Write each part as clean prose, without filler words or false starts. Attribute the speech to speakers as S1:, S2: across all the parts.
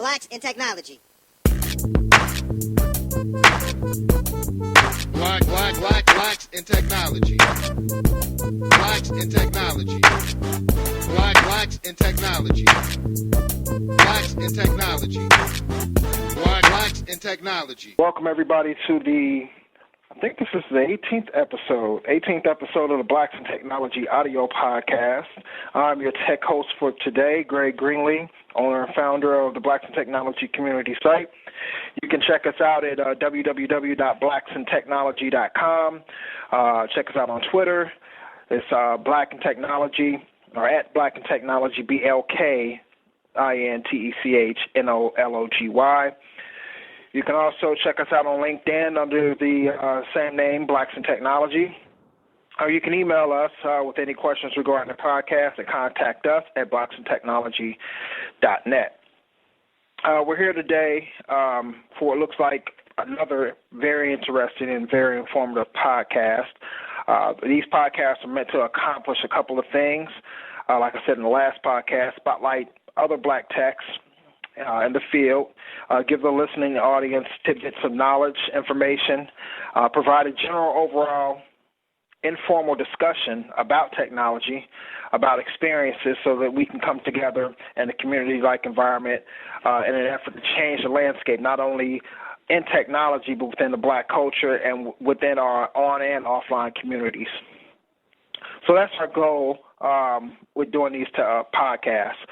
S1: Blacks in Technology.
S2: Blacks in technology. Blacks in technology. Blacks in technology. Blacks in technology. Blacks in technology.
S3: Welcome everybody to I think this is the 18th episode of the Blacks in Technology audio podcast. I'm your tech host for today, Greg Greenlee, owner and founder of the Blacks in Technology community site. You can check us out at www.blacksintechnology.com. Check us out on Twitter. It's Black in Technology, or at Black in Technology, BLKINTECHNOLOGY. You can also check us out on LinkedIn under the same name, Blacks in Technology. Or you can email us with any questions regarding the podcast and contact us at blacksintechnology.net. We're here today for what looks like another very interesting and very informative podcast. These podcasts are meant to accomplish a couple of things. Like I said in the last podcast, spotlight other black techs in the field, give the listening audience tidbits of knowledge, information, provide a general overall informal discussion about technology, about experiences, so that we can come together in a community-like environment in an effort to change the landscape, not only in technology, but within the black culture and within our on- and offline communities. So that's our goal with doing these podcasts.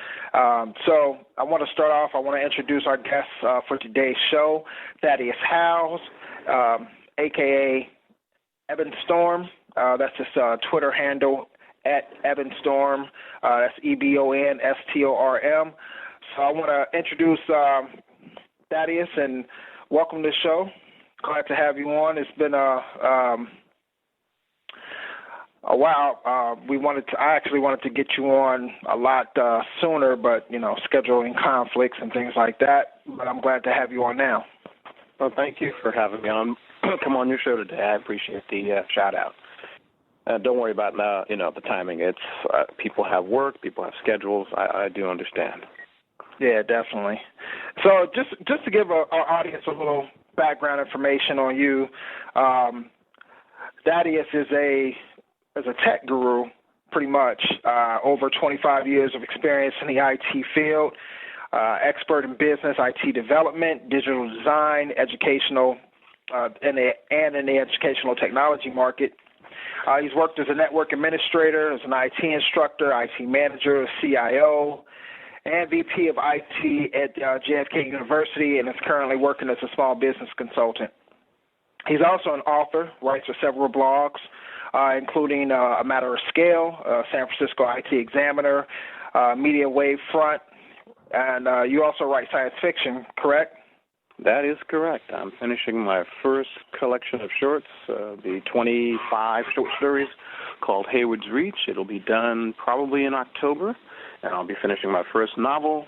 S3: So I want to start off, I want to introduce our guests for today's show, Thaddeus Howze, a.k.a. Evan Storm. That's his Twitter handle, at Evan Storm. That's EBONSTORM. So I want to introduce Thaddeus and welcome to the show. Glad to have you on. It's been a while. I actually wanted to get you on a lot sooner, but scheduling conflicts and things like that. But I'm glad to have you on now.
S4: Well, thank you for having me on. Come on your show today. I appreciate the shout out. Don't worry about the timing. It's people have work, people have schedules. I do understand.
S3: Yeah, definitely. So just to give our audience a little background information on you, Thaddeus is a tech guru, pretty much. Over 25 years of experience in the IT field, expert in business, IT development, digital design, educational, in the educational technology market. He's worked as a network administrator, as an IT instructor, IT manager, CIO, and VP of IT at JFK University, and is currently working as a small business consultant. He's also an author, writes for several blogs, including A Matter of Scale, San Francisco IT Examiner, Media WaveFront, and you also write science fiction, correct?
S4: That is correct. I'm finishing my first collection of shorts, the 25 short stories called Hayward's Reach. It'll be done probably in October, and I'll be finishing my first novel,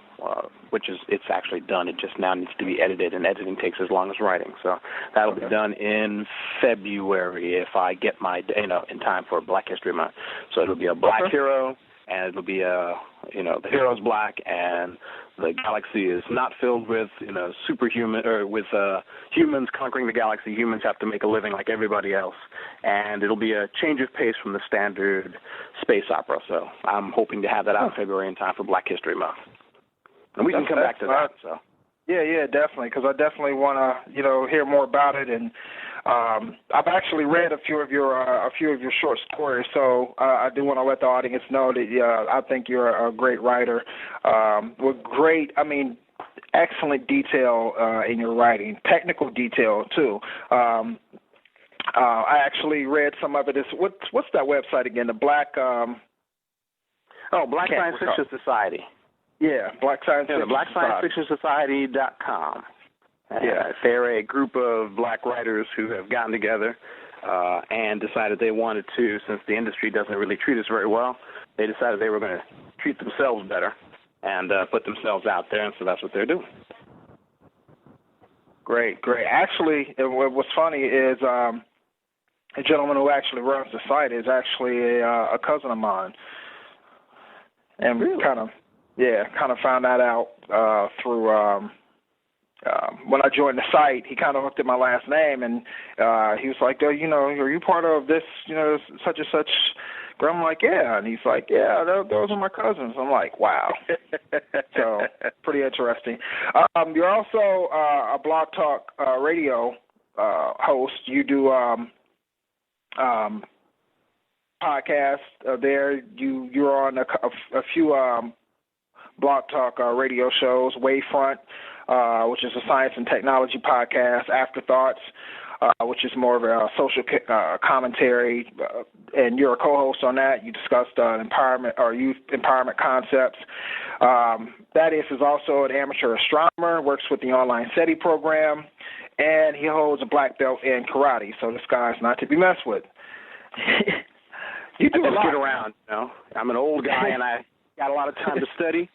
S4: it's actually done. It just now needs to be edited, and editing takes as long as writing. So that'll be done in February if I get in time for Black History Month. So it'll be a black hero, and it'll be the hero's black, and the galaxy is not filled with superhuman or with humans conquering the galaxy. Humans have to make a living like everybody else, and it'll be a change of pace from the standard space opera. So I'm hoping to have that out in February in time for Black History Month, and we can come back to that. So
S3: yeah, definitely, because I definitely want to hear more about it. And I've actually read a few of your short stories, so I do want to let the audience know that I think you're a great writer with excellent detail in your writing, technical detail too. I actually read some of it. What's that website again? The Black
S4: Black Science Fiction Society.
S3: Yeah, Black Science Fiction
S4: the BlackScienceFictionSociety.com. They're a group of black writers who have gotten together and decided they wanted to, since the industry doesn't really treat us very well, they decided they were going to treat themselves better and put themselves out there, and so that's what they're doing.
S3: Great. Actually, what's funny is a gentleman who actually runs the site is actually a cousin of mine. And
S4: really?
S3: Yeah, kind of found that out through when I joined the site. He kind of looked at my last name, and he was like, are you part of this, such and such? I'm like, yeah. And he's like, yeah, those are my cousins. I'm like, wow. So pretty interesting. You're also a Blog Talk radio host. You do podcasts there. You're on a few Blog Talk radio shows, WaveFront, which is a science and technology podcast, Afterthoughts, which is more of a social commentary, and you're a co-host on that. You discussed empowerment or youth empowerment concepts. Thaddeus is also an amateur astronomer, works with the online SETI program, and he holds a black belt in karate. So this guy's not to be messed with. You do a lot.
S4: Get around, I'm an old guy, and I got a lot of time to study.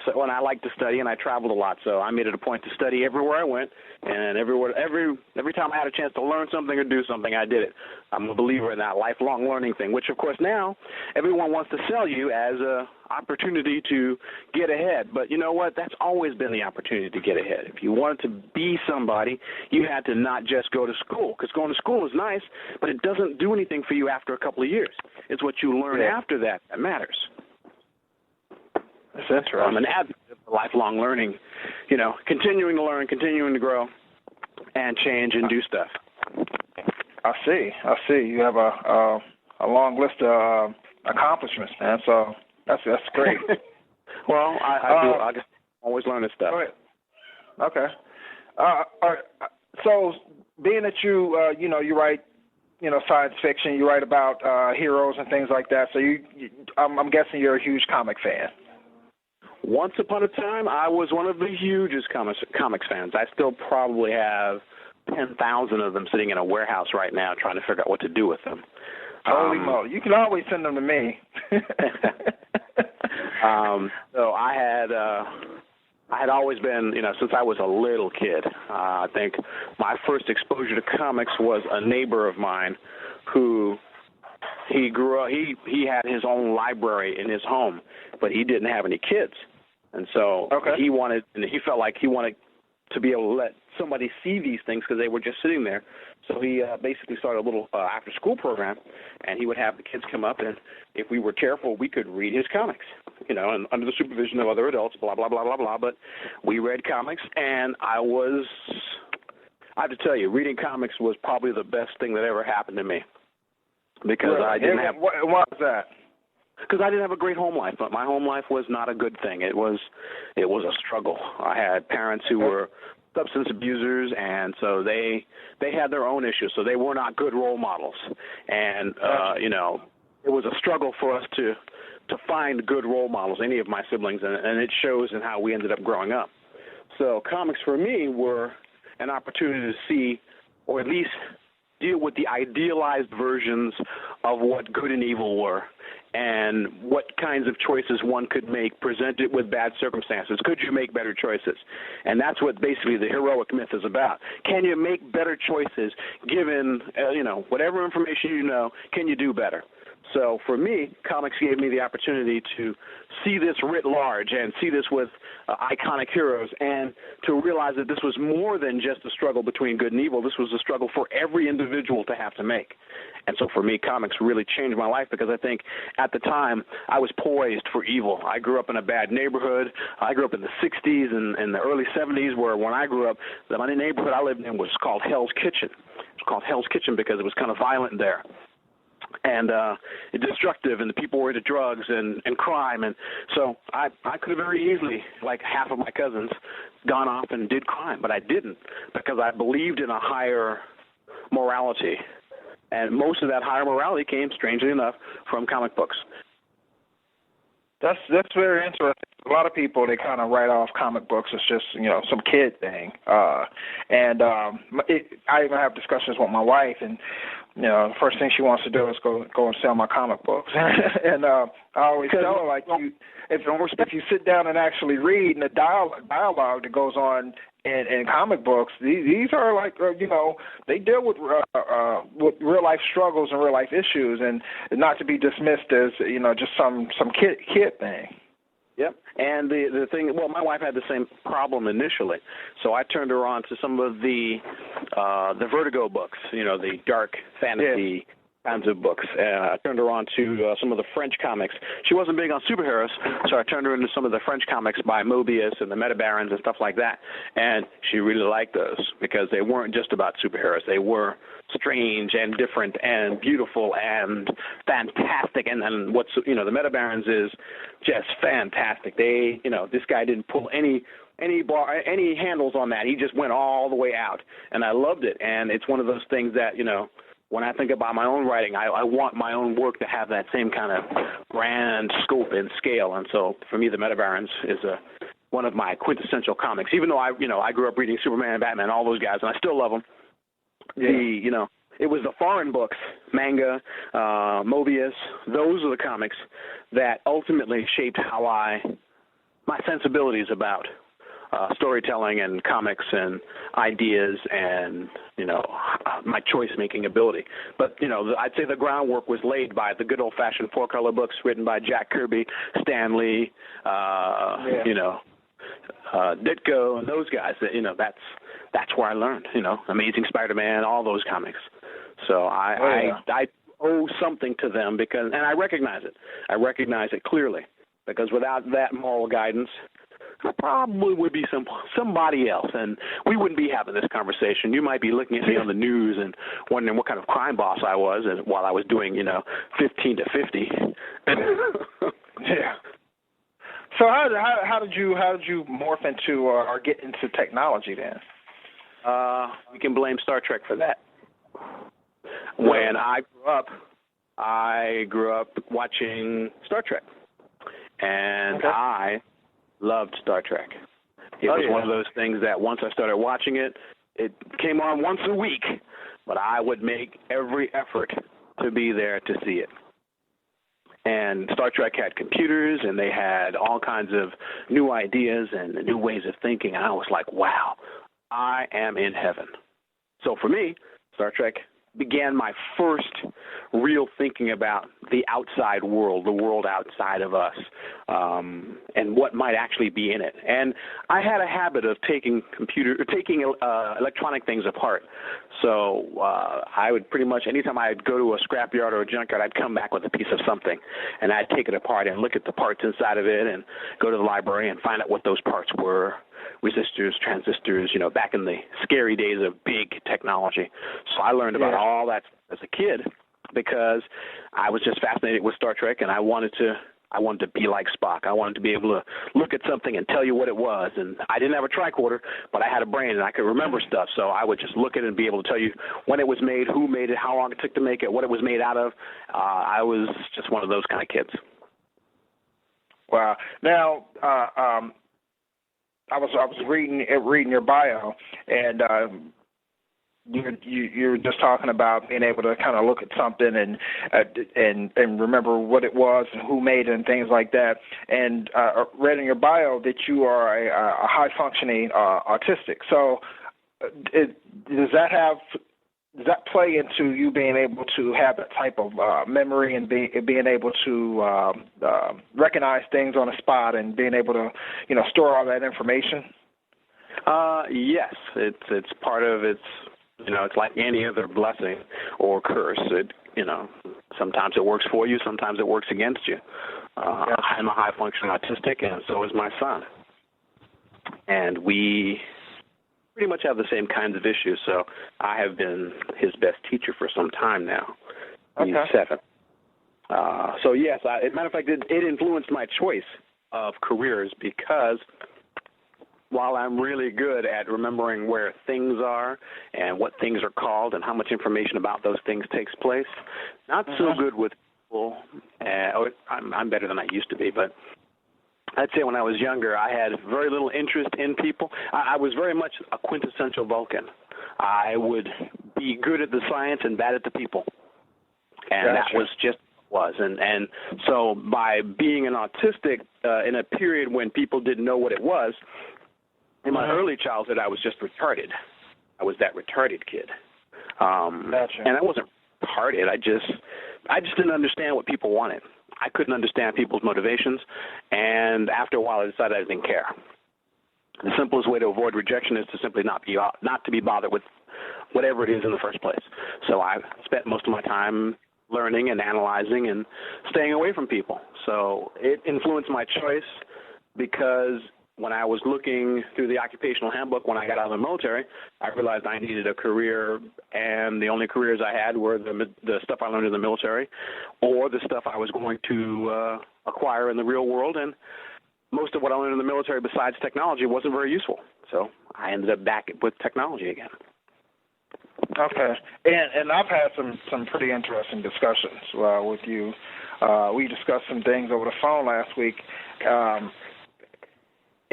S4: So, and I like to study, and I traveled a lot. So I made it a point to study everywhere I went, and every time I had a chance to learn something or do something, I did it. I'm a believer in that lifelong learning thing, which, of course, now everyone wants to sell you as an opportunity to get ahead. But you know what? That's always been the opportunity to get ahead. If you wanted to be somebody, you had to not just go to school, because going to school is nice, but it doesn't do anything for you after a couple of years. It's what you learn after that matters.
S3: That's interesting.
S4: I'm an advocate for lifelong learning, continuing to learn, continuing to grow, and change and do stuff.
S3: I see. You have a long list of accomplishments, man. So that's great.
S4: Well, I just always learn this stuff.
S3: Okay. All right. So being that you you write science fiction, you write about heroes and things like that. So I'm guessing you're a huge comic fan.
S4: Once upon a time, I was one of the hugest comics fans. I still probably have 10,000 of them sitting in a warehouse right now trying to figure out what to do with them.
S3: Holy moly. You can always send them to me.
S4: So I had always been, since I was a little kid. I think my first exposure to comics was a neighbor of mine who he grew up, he had his own library in his home, but he didn't have any kids. And so he felt like he wanted to be able to let somebody see these things because they were just sitting there. So he basically started a little after-school program, and he would have the kids come up, and if we were careful, we could read his comics, and under the supervision of other adults, blah, blah, blah, blah, blah. But we read comics, and I have to tell you, reading comics was probably the best thing that ever happened to me because I didn't have...
S3: Why was that?
S4: Because I didn't have a great home life, but my home life was not a good thing. It was a struggle. I had parents who were substance abusers, and so they had their own issues, so they were not good role models. And, it was a struggle for us to find good role models, any of my siblings, and it shows in how we ended up growing up. So comics for me were an opportunity to see, or at least deal with the idealized versions of what good and evil were, and what kinds of choices one could make presented with bad circumstances. Could you make better choices? And that's what basically the heroic myth is about. Can you make better choices given, whatever information you know, can you do better? So for me, comics gave me the opportunity to see this writ large and see this with iconic heroes, and to realize that this was more than just a struggle between good and evil. This was a struggle for every individual to have to make. And so for me, comics really changed my life because I think at the time I was poised for evil. I grew up in a bad neighborhood. I grew up in the 60s and the early 70s, where when I grew up, the neighborhood I lived in was called Hell's Kitchen. It was called Hell's Kitchen because it was kind of violent there. And destructive, and the people were into drugs and crime. And so I could have very easily, like half of my cousins, gone off and did crime, but I didn't because I believed in a higher morality. And most of that higher morality came, strangely enough, from comic books.
S3: That's very interesting. A lot of people, they kind of write off comic books as just, some kid thing. I even have discussions with my wife, and the first thing she wants to do is go and sell my comic books. And I always tell her, like, if you sit down and actually read, and the dialogue that goes on in comic books, these are like, they deal with real life struggles and real life issues, and not to be dismissed as, just some kid thing.
S4: Yep. And the thing, well, my wife had the same problem initially, so I turned her on to some of the Vertigo books, the dark fantasy kinds of books. I turned her on to some of the French comics. She wasn't big on superheroes, so I turned her into some of the French comics by Mobius and the Metabarons and stuff like that. And she really liked those because they weren't just about superheroes. They were strange and different and beautiful and fantastic. And then the Metabarons is just fantastic. They, this guy didn't pull any handles on that. He just went all the way out, and I loved it. And it's one of those things that, when I think about my own writing, I want my own work to have that same kind of grand scope and scale. And so for me, the Metabarons is one of my quintessential comics. Even though I grew up reading Superman, Batman, all those guys, and I still love them. Yeah. It was the foreign books, manga, Mobius. Those are the comics that ultimately shaped my sensibilities about storytelling and comics and ideas and, my choice-making ability. But, I'd say the groundwork was laid by the good old-fashioned four-color books written by Jack Kirby, Stan Lee, Ditko, and those guys. That's where I learned, Amazing Spider-Man, all those comics. So I owe something to them and I recognize it. I recognize it clearly because without that moral guidance, I probably would be somebody else, and we wouldn't be having this conversation. You might be looking at me on the news and wondering what kind of crime boss I was, and while I was doing, 15 to 50.
S3: Yeah. So how did you morph into or get into technology then?
S4: We can blame Star Trek for that. When I grew up watching Star Trek, and I loved Star Trek. It was one of those things that once I started watching it, it came on once a week, but I would make every effort to be there to see it. And Star Trek had computers, and they had all kinds of new ideas and new ways of thinking, and I was like, wow, I am in heaven. So for me, Star Trek began my first real thinking about the outside world, the world outside of us, and what might actually be in it. And I had a habit of taking electronic things apart. So I would pretty much, anytime I'd go to a scrapyard or a junkyard, I'd come back with a piece of something, and I'd take it apart and look at the parts inside of it and go to the library and find out what those parts were. Resistors, transistors, back in the scary days of big technology. So I learned about all that as a kid because I was just fascinated with Star Trek, and I wanted to be like Spock. I wanted to be able to look at something and tell you what it was. And I didn't have a tricorder, but I had a brain, and I could remember stuff. So I would just look at it and be able to tell you when it was made, who made it, how long it took to make it, what it was made out of. I was just one of those kind of kids.
S3: Wow. Now, I was reading your bio, and you were just talking about being able to kind of look at something and remember what it was and who made it and things like that. And read in your bio that you are a high functioning autistic. So does that play into you being able to have that type of memory and being able to recognize things on the spot and being able to, store all that information?
S4: Yes, it's part of it's like any other blessing or curse. Sometimes it works for you, sometimes it works against you. I'm a high functioning autistic, and so is my son, and we pretty much have the same kinds of issues, so I have been his best teacher for some time now. He's 7. So yes, as a matter of fact, it influenced my choice of careers because while I'm really good at remembering where things are and what things are called and how much information about those things takes place, not so good with people. I'm better than I used to be, but I'd say when I was younger, I had very little interest in people. I was very much a quintessential Vulcan. I would be good at the science and bad at the people. And that was just what it was. And so by being an autistic in a period when people didn't know what it was, in my early childhood, I was just retarded. I was that retarded kid. And I wasn't retarded. I just didn't understand what people wanted. I couldn't understand people's motivations, and after a while I decided I didn't care. The simplest way to avoid rejection is to simply not to be bothered with whatever it is in the first place. So I spent most of my time learning and analyzing and staying away from people. So it influenced my choice because when I was looking through the occupational handbook when I got out of the military, I realized I needed a career, and the only careers I had were the stuff I learned in the military or the stuff I was going to acquire in the real world. And most of what I learned in the military besides technology wasn't very useful. So I ended up back with technology again.
S3: Okay. And I've had some pretty interesting discussions with you. We discussed some things over the phone last week.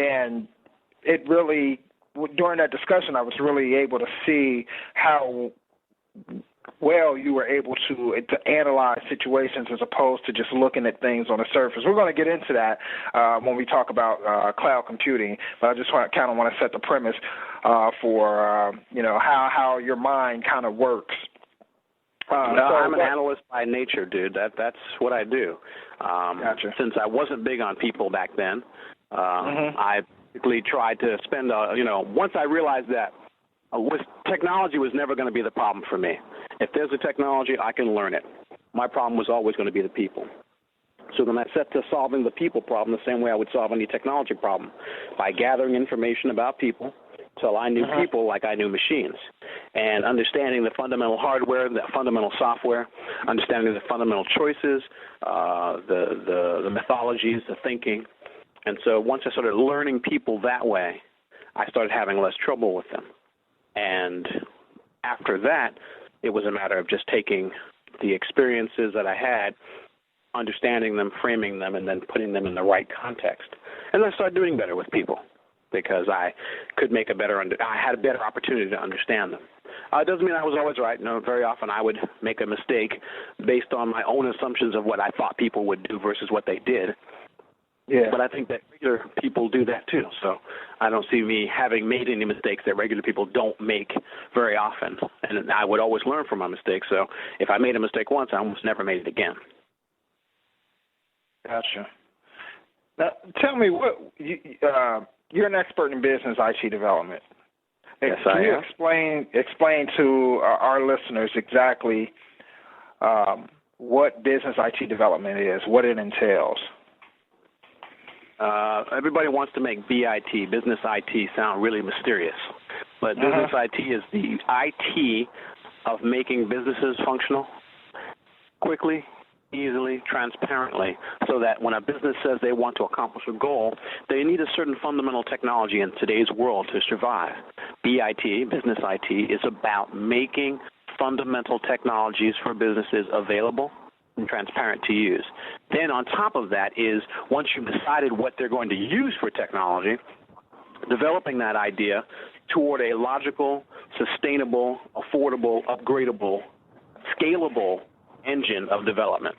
S3: And it really, during that discussion, I was really able to see how well you were able to analyze situations as opposed to just looking at things on the surface. We're going to get into that when we talk about cloud computing, but I just want to set the premise for how your mind kind of works.
S4: I'm an analyst by nature, dude. That's what I do.
S3: Gotcha.
S4: Since I wasn't big on people back then, I basically tried to spend, once I realized that technology was never going to be the problem for me. If there's a technology, I can learn it. My problem was always going to be the people. So then I set to solving the people problem the same way I would solve any technology problem, by gathering information about people till I knew people like I knew machines, and understanding the fundamental hardware, the fundamental software, understanding the fundamental choices, the methodologies, the thinking. And so once I started learning people that way, I started having less trouble with them. And after that, it was a matter of just taking the experiences that I had, understanding them, framing them, and then putting them in the right context. And I started doing better with people because I could make I had a better opportunity to understand them. It doesn't mean I was always right. No, very often I would make a mistake based on my own assumptions of what I thought people would do versus what they did.
S3: Yeah.
S4: But I think that regular people do that too. So I don't see me having made any mistakes that regular people don't make very often. And I would always learn from my mistakes. So if I made a mistake once, I almost never made it again.
S3: Gotcha. Now, tell me, you're an expert in business IT development.
S4: Yes,
S3: Can you explain to our listeners exactly what business IT development is, what it entails?
S4: Everybody wants to make BIT, Business IT, sound really mysterious. But Business IT is the IT of making businesses functional quickly, easily, transparently, so that when a business says they want to accomplish a goal, they need a certain fundamental technology in today's world to survive. BIT, Business IT, is about making fundamental technologies for businesses available and transparent to use. Then on top of that is, once you've decided what they're going to use for technology, developing that idea toward a logical, sustainable, affordable, upgradable, scalable engine of development,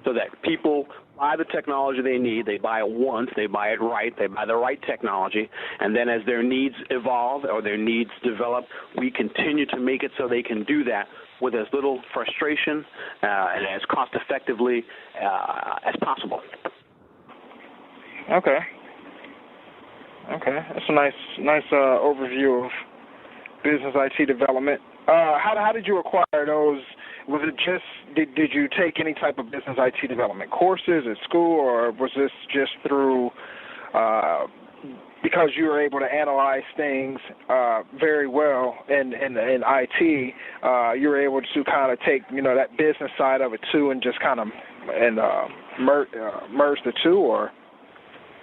S4: so that people buy the technology they need, they buy it once, they buy it right, they buy the right technology, and then as their needs evolve or their needs develop, we continue to make it so they can do that with as little frustration and as cost effectively as possible.
S3: Okay, that's a nice overview of business IT development. How did you acquire those? Was it just, did you take any type of business IT development courses at school, or was this just through, because you were able to analyze things very well in IT, you were able to kind of take, that business side of it too and just kind of merge the two, or?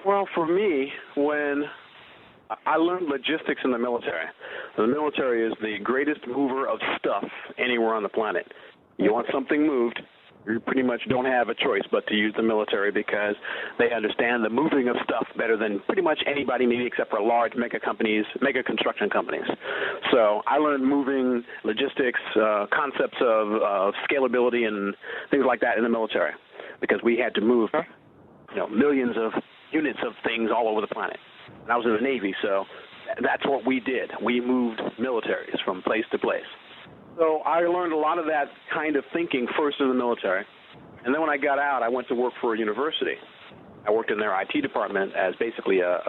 S4: Well, for me, when I learned logistics in the military is the greatest mover of stuff anywhere on the planet. You want something moved, you pretty much don't have a choice but to use the military because they understand the moving of stuff better than pretty much anybody, maybe except for large mega construction companies. So I learned moving, logistics, concepts of scalability and things like that in the military because we had to move millions of units of things all over the planet. And I was in the Navy, so that's what we did. We moved militaries from place to place. So I learned a lot of that kind of thinking first in the military, And then when I got out, I went to work for a university. I worked in their IT department as basically a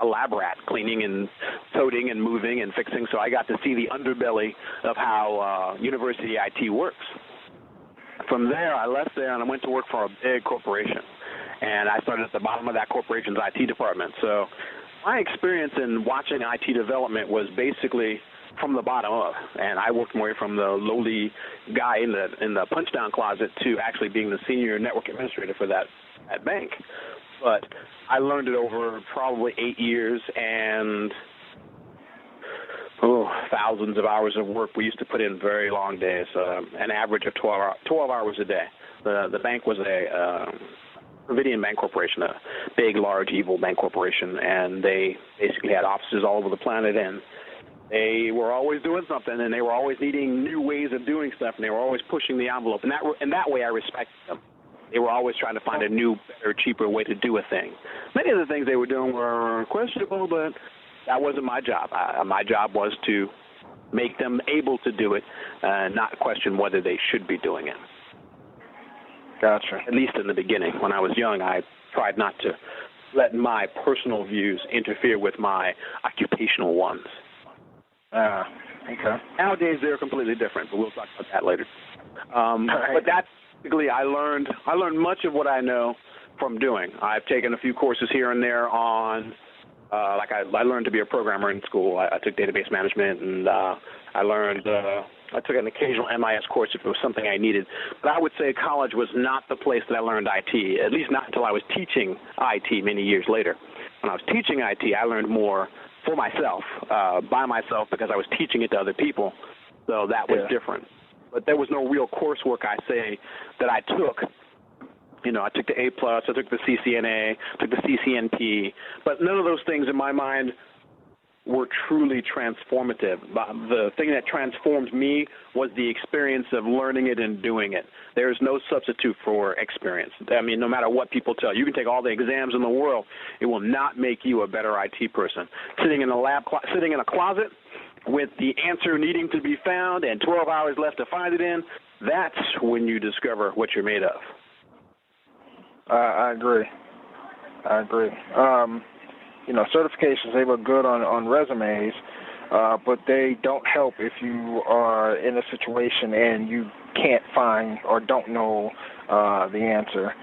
S4: lab rat, cleaning and toting and moving and fixing. So I got to see the underbelly of how university IT works. From there, I left there and I went to work for a big corporation. And I started at the bottom of that corporation's IT department. So my experience in watching IT development was basically from the bottom up. And I worked my way from the lowly guy in the punch-down closet to actually being the senior network administrator for that bank. But I learned it over probably 8 years and thousands of hours of work. We used to put in very long days, an average of 12 hours a day. The bank was a Dravidian bank corporation, a big, large, evil bank corporation, and they basically had offices all over the planet, and they were always doing something, and they were always needing new ways of doing stuff, and they were always pushing the envelope. And that way I respected them. They were always trying to find a new, better, cheaper way to do a thing. Many of the things they were doing were questionable, but that wasn't my job. My job was to make them able to do it, not question whether they should be doing it.
S3: Gotcha.
S4: At least in the beginning. When I was young, I tried not to let my personal views interfere with my occupational ones.
S3: Okay.
S4: Nowadays, they're completely different, but we'll talk about that later. But that's basically, I learned much of what I know from doing. I've taken a few courses here and there on, I learned to be a programmer in school. I took database management, and I took an occasional MIS course if it was something I needed. But I would say college was not the place that I learned IT, at least not until I was teaching IT many years later. When I was teaching IT, I learned more for myself, by myself, because I was teaching it to other people. So that was different. But there was no real coursework, I say, that I took. You know, I took the A+, I took the CCNA, took the CCNP, but none of those things in my mind were truly transformative. The thing that transformed me was the experience of learning it and doing it. There's no substitute for experience. I mean, no matter what people tell you, you can take all the exams in the world, it will not make you a better IT person. Sitting in a closet with the answer needing to be found and 12 hours left to find it in, that's when you discover what you're made of.
S3: I agree. Certifications, they look good on resumes, but they don't help if you are in a situation and you can't find or don't know the answer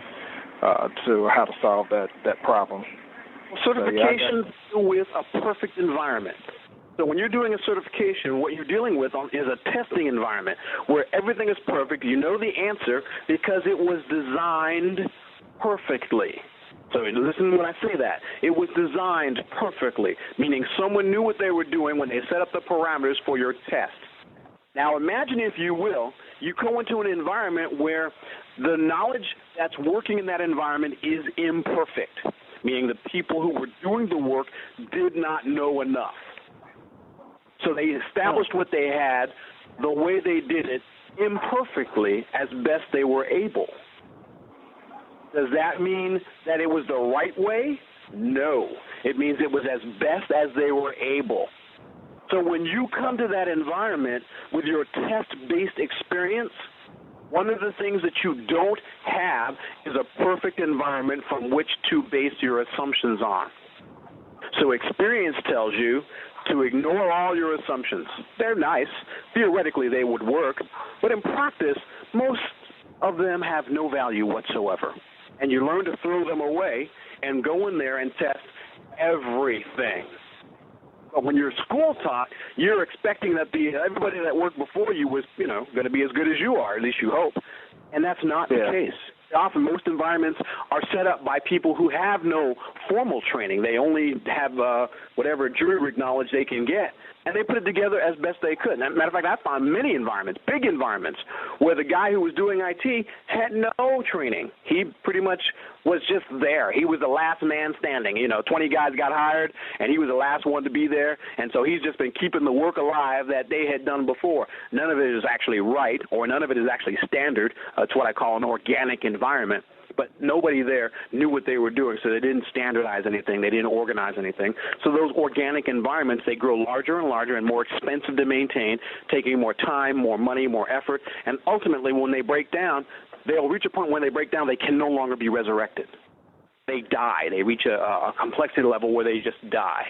S3: to how to solve that problem.
S4: Certifications with a perfect environment. So when you're doing a certification, what you're dealing with is a testing environment where everything is perfect. You know the answer because it was designed perfectly. So listen when I say that. It was designed perfectly, meaning someone knew what they were doing when they set up the parameters for your test. Now imagine, if you will, you go into an environment where the knowledge that's working in that environment is imperfect, meaning the people who were doing the work did not know enough. So they established what they had, the way they did it, imperfectly as best they were able. Does that mean that it was the right way? No. It means it was as best as they were able. So when you come to that environment with your test-based experience, one of the things that you don't have is a perfect environment from which to base your assumptions on. So experience tells you to ignore all your assumptions. They're nice. Theoretically, they would work. But in practice, most of them have no value whatsoever. And you learn to throw them away and go in there and test everything. But when you're school taught, you're expecting that everybody that worked before you was, going to be as good as you are, at least you hope. And that's not the case. Often most environments are set up by people who have no formal training. They only have whatever jury rig knowledge they can get, and they put it together as best they could. As a matter of fact, I found many environments, big environments, where the guy who was doing IT had no training. He pretty much was just there. He was the last man standing. 20 guys got hired, and he was the last one to be there, and so he's just been keeping the work alive that they had done before. None of it is actually right, or none of it is actually standard. It's what I call an organic environment. But nobody there knew what they were doing, so they didn't standardize anything. They didn't organize anything. So those organic environments, they grow larger and larger and more expensive to maintain, taking more time, more money, more effort. And ultimately, when they break down, they'll reach a point when they break down, they can no longer be resurrected. They die. They reach a complexity level where they just die.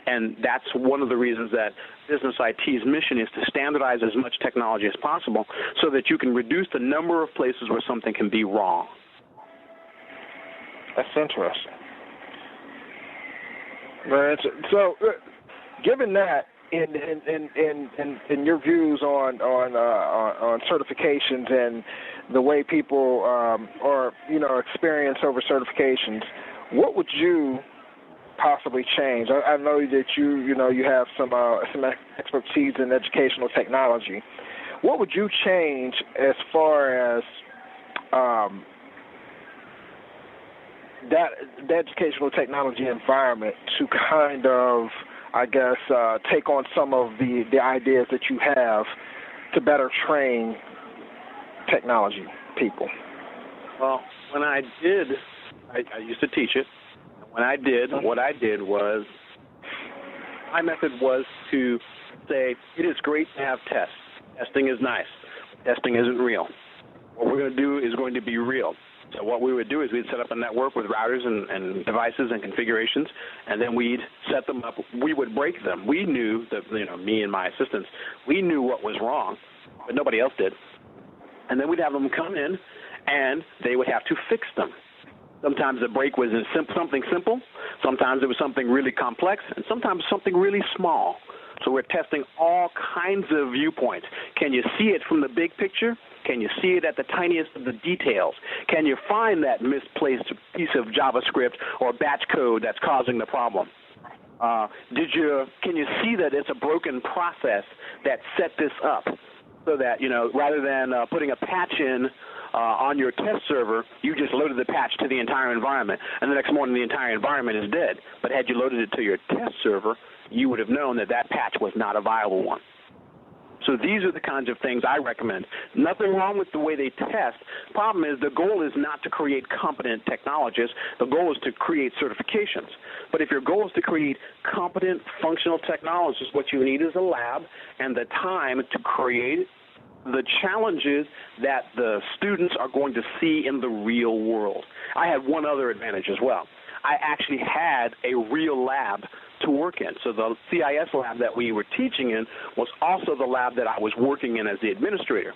S4: And that's one of the reasons that Business IT's mission is to standardize as much technology as possible so that you can reduce the number of places where something can be wrong.
S3: That's interesting. So, given that, in your views on certifications and the way people experience over certifications, what would you possibly change? I know that you have some expertise in educational technology. What would you change as far as the educational technology environment to kind of, I guess, take on some of the ideas that you have to better train technology people?
S4: Well, when I did, I used to teach it. When I did, what I did was, my method was to say, it is great to have tests. Testing is nice. Testing isn't real. What we're going to do is going to be real. So what we would do is we'd set up a network with routers and devices and configurations, and then we'd set them up. We would break them. We knew that, me and my assistants, we knew what was wrong, but nobody else did. And then we'd have them come in, and they would have to fix them. Sometimes the break was something simple. Sometimes it was something really complex, and sometimes something really small. So we're testing all kinds of viewpoints. Can you see it from the big picture? Can you see it at the tiniest of the details? Can you find that misplaced piece of JavaScript or batch code that's causing the problem? Can you see that it's a broken process that set this up so that, rather than putting a patch in on your test server, you just loaded the patch to the entire environment, and the next morning the entire environment is dead. But had you loaded it to your test server, you would have known that that patch was not a viable one. So these are the kinds of things I recommend. Nothing wrong with the way they test. The problem is the goal is not to create competent technologists. The goal is to create certifications. But if your goal is to create competent, functional technologists, what you need is a lab and the time to create the challenges that the students are going to see in the real world. I had one other advantage as well. I actually had a real lab to work in. So the CIS lab that we were teaching in was also the lab that I was working in as the administrator.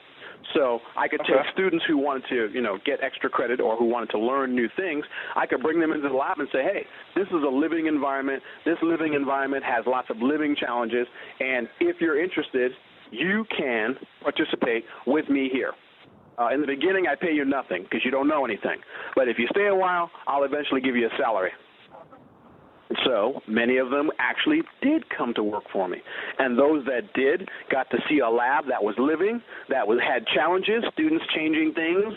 S4: So I could take students who wanted to, get extra credit or who wanted to learn new things. I could bring them into the lab and say, hey, this is a living environment. This living environment has lots of living challenges, and if you're interested, you can participate with me here. In the beginning, I pay you nothing because you don't know anything. But if you stay a while, I'll eventually give you a salary. So many of them actually did come to work for me. And those that did got to see a lab that was living, had challenges, students changing things,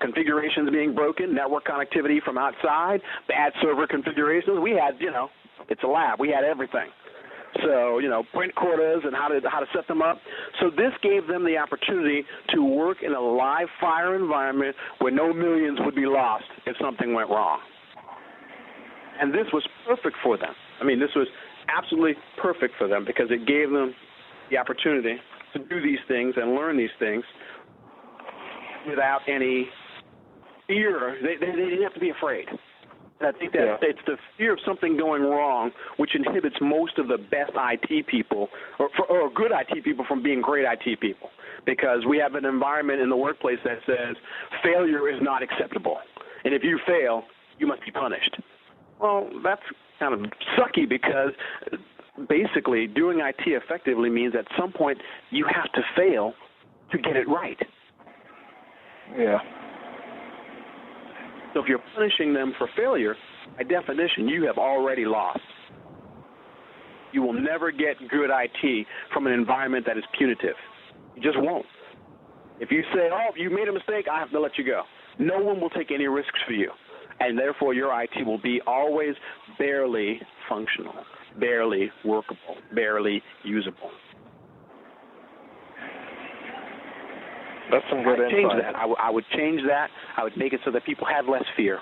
S4: configurations being broken, network connectivity from outside, bad server configurations. We had, it's a lab. We had everything. So, print quotas and how to set them up. So this gave them the opportunity to work in a live fire environment where no millions would be lost if something went wrong. And this was perfect for them. This was absolutely perfect for them because it gave them the opportunity to do these things and learn these things without any fear. They didn't have to be afraid. And I think that it's the fear of something going wrong which inhibits most of the best IT people or good IT people from being great IT people, because we have an environment in the workplace that says failure is not acceptable. And if you fail, you must be punished. Well, that's kind of sucky because basically doing IT effectively means at some point you have to fail to get it right.
S3: Yeah.
S4: So if you're punishing them for failure, by definition, you have already lost. You will never get good IT from an environment that is punitive. You just won't. If you say, oh, you made a mistake, I have to let you go. No one will take any risks for you. And therefore, your IT will be always barely functional, barely workable, barely usable.
S3: That's some good insight.
S4: Change that. I would change that. I would make it so that people had less fear,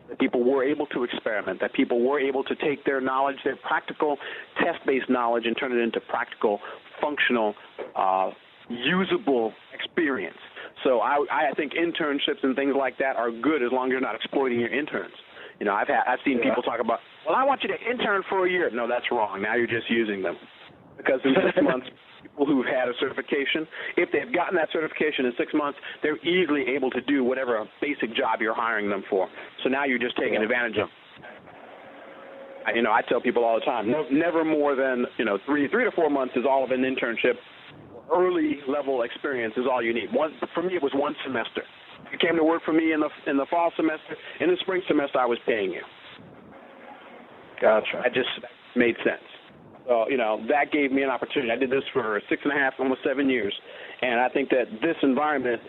S4: that people were able to experiment, that people were able to take their knowledge, their practical test-based knowledge, and turn it into practical, functional, usable experience. So I think internships and things like that are good as long as you're not exploiting your interns. You know, I've seen people talk about, well, I want you to intern for a year. No, that's wrong. Now you're just using them. Because in 6 months, people who've had a certification, if they've gotten that certification in 6 months, they're easily able to do whatever basic job you're hiring them for. So now you're just taking advantage of them. You know, I tell people all the time, never more than, 3 to 4 months is all of an internship. Early level experience is all you need. For me, it was 1 semester. You came to work for me in the fall semester. In the spring semester, I was paying you.
S3: Gotcha.
S4: That just made sense. So, that gave me an opportunity. I did this for 6.5, almost 7 years. And I think that this environment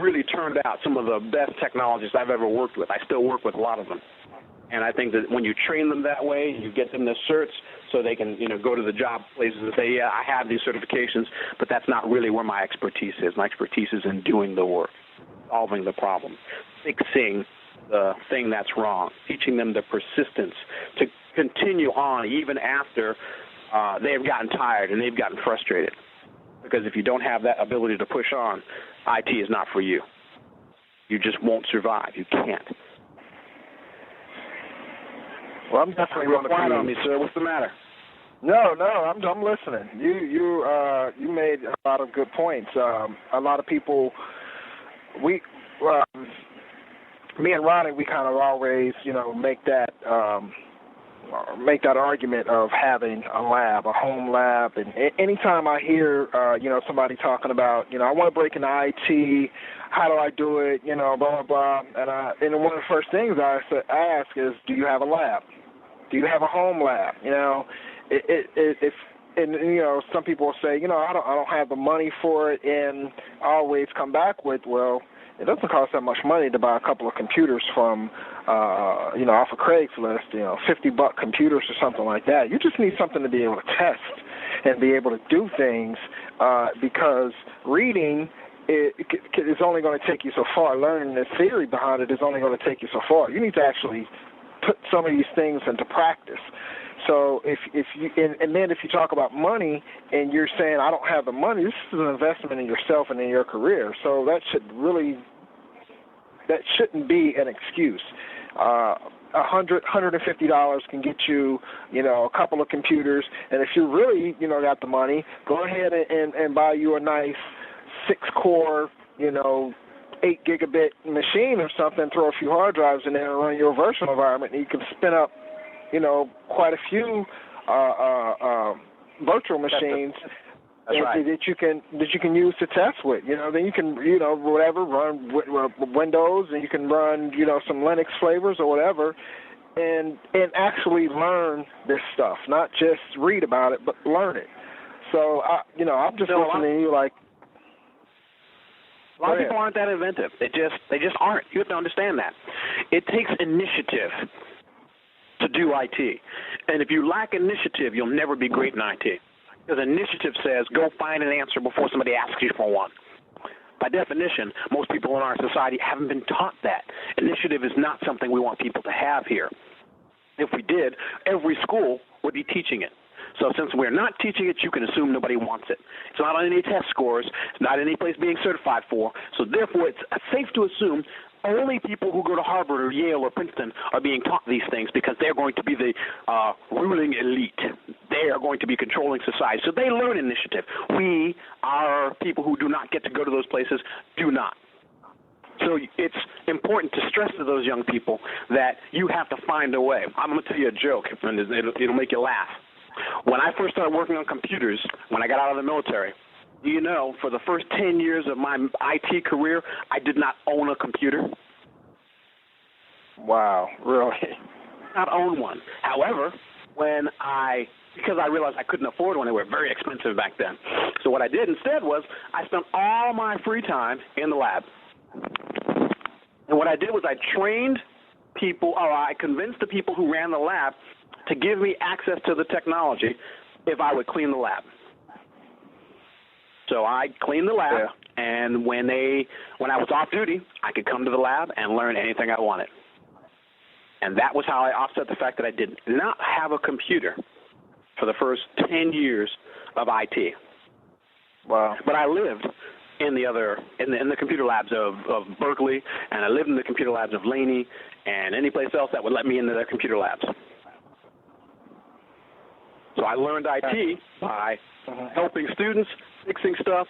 S4: really turned out some of the best technologists I've ever worked with. I still work with a lot of them. And I think that when you train them that way, you get them the certs so they can, go to the job places and say, yeah, I have these certifications, but that's not really where my expertise is. My expertise is in doing the work, solving the problem, fixing the thing that's wrong, teaching them the persistence to continue on even after they've gotten tired and they've gotten frustrated. Because if you don't have that ability to push on, IT is not for you. You just won't survive. You can't.
S3: Well, I'm definitely going to
S4: quiet on me, sir. What's the matter?
S3: No, I'm listening. You made a lot of good points. A lot of people, me and Ronnie, we kind of always, make that argument of having a lab, a home lab, and anytime I hear, somebody talking about, I want to break into IT, how do I do it, blah, blah, blah, and one of the first things I ask is, do you have a lab? Do you have a home lab? Some people will say, I don't have the money for it, and I always come back with, well, it doesn't cost that much money to buy a couple of computers from, off of Craigslist, $50 computers or something like that. You just need something to be able to test and be able to do things because reading is only going to take you so far. Learning the theory behind it is only going to take you so far. You need to actually put some of these things into practice. So if you talk about money and you're saying I don't have the money, this is an investment in yourself and in your career. So that shouldn't be an excuse. $150 can get you, a couple of computers, and if you really, got the money, go ahead and buy you a nice 6-core, 8 gigabit machine or something, throw a few hard drives in there and run your virtual environment, and you can spin up, quite a few virtual machines that you can use to test with. Then you can, run Windows, and you can run, some Linux flavors or whatever, and actually learn this stuff, not just read about it, but learn it. So, I'm just listening to you like.
S4: A lot of people aren't that inventive. They just aren't. You have to understand that. It takes initiative to do IT. And if you lack initiative, you'll never be great in IT. Because initiative says go find an answer before somebody asks you for one. By definition, most people in our society haven't been taught that. Initiative is not something we want people to have here. If we did, every school would be teaching it. So since we're not teaching it, you can assume nobody wants it. It's not on any test scores. It's not any place being certified for. So therefore, it's safe to assume only people who go to Harvard or Yale or Princeton are being taught these things because they're going to be the ruling elite. They are going to be controlling society. So they learn initiative. We, our people who do not get to go to those places, do not. So it's important to stress to those young people that you have to find a way. I'm going to tell you a joke, and it'll make you laugh. When I first started working on computers, when I got out of the military, for the first 10 years of my IT career, I did not own a computer.
S3: Wow, really?
S4: Not own one. However, because I realized I couldn't afford one, they were very expensive back then. So what I did instead was I spent all my free time in the lab. And what I did was I trained people, or I convinced the people who ran the lab to give me access to the technology if I would clean the lab. So I cleaned the lab, and when I was off duty, I could come to the lab and learn anything I wanted. And that was how I offset the fact that I did not have a computer for the first 10 years of IT.
S3: Wow.
S4: But I lived in the computer labs of Berkeley, and I lived in the computer labs of Laney, and any place else that would let me into their computer labs. So I learned IT by helping students, fixing stuff,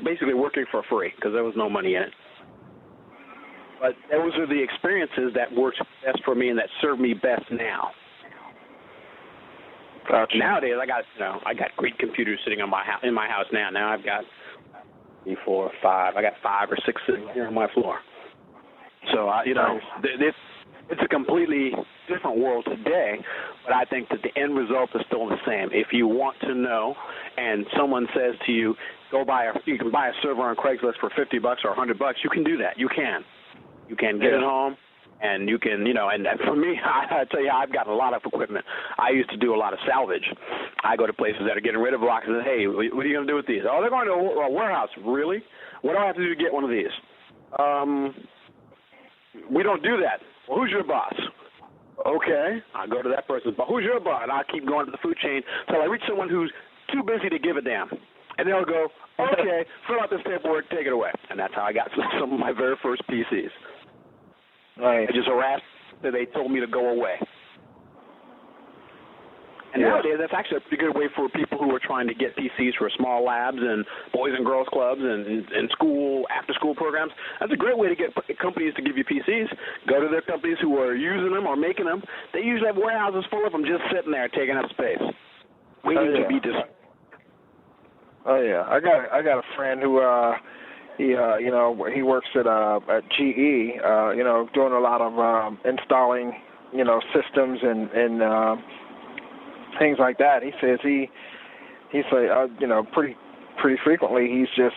S4: basically working for free because there was no money in it. But those are the experiences that worked best for me and that serve me best now.
S3: Gotcha.
S4: Nowadays, I got great computers sitting in my house now. Now I've got 3, 4, 5. I got 5 or 6 sitting here on my floor. So it's a completely different world today. But I think that the end result is still the same. If you want to know, and someone says to you, you can buy a server on Craigslist for $50 or $100, you can do that. You can get it home. And you can, and for me, I tell you, I've got a lot of equipment. I used to do a lot of salvage. I go to places that are getting rid of blocks and say, hey, what are you going to do with these? Oh, they're going to a warehouse. Really? What do I have to do to get one of these? We don't do that. Well, who's your boss? Okay. I go to that person's boss. Who's your boss? And I keep going to the food chain until I reach someone who's too busy to give a damn. And they'll go, okay, fill out this paperwork, take it away. And that's how I got some of my very first PCs.
S3: Nice.
S4: I just harassed that they told me to go away. And nowadays, that's actually a pretty good way for people who are trying to get PCs for small labs and boys and girls clubs and school, after-school programs. That's a great way to get companies to give you PCs. Go to their companies who are using them or making them. They usually have warehouses full of them just sitting there taking up space, waiting to be destroyed.
S3: Oh, yeah. I got a friend who he works at GE, doing a lot of installing, systems and things like that. He says pretty frequently he's just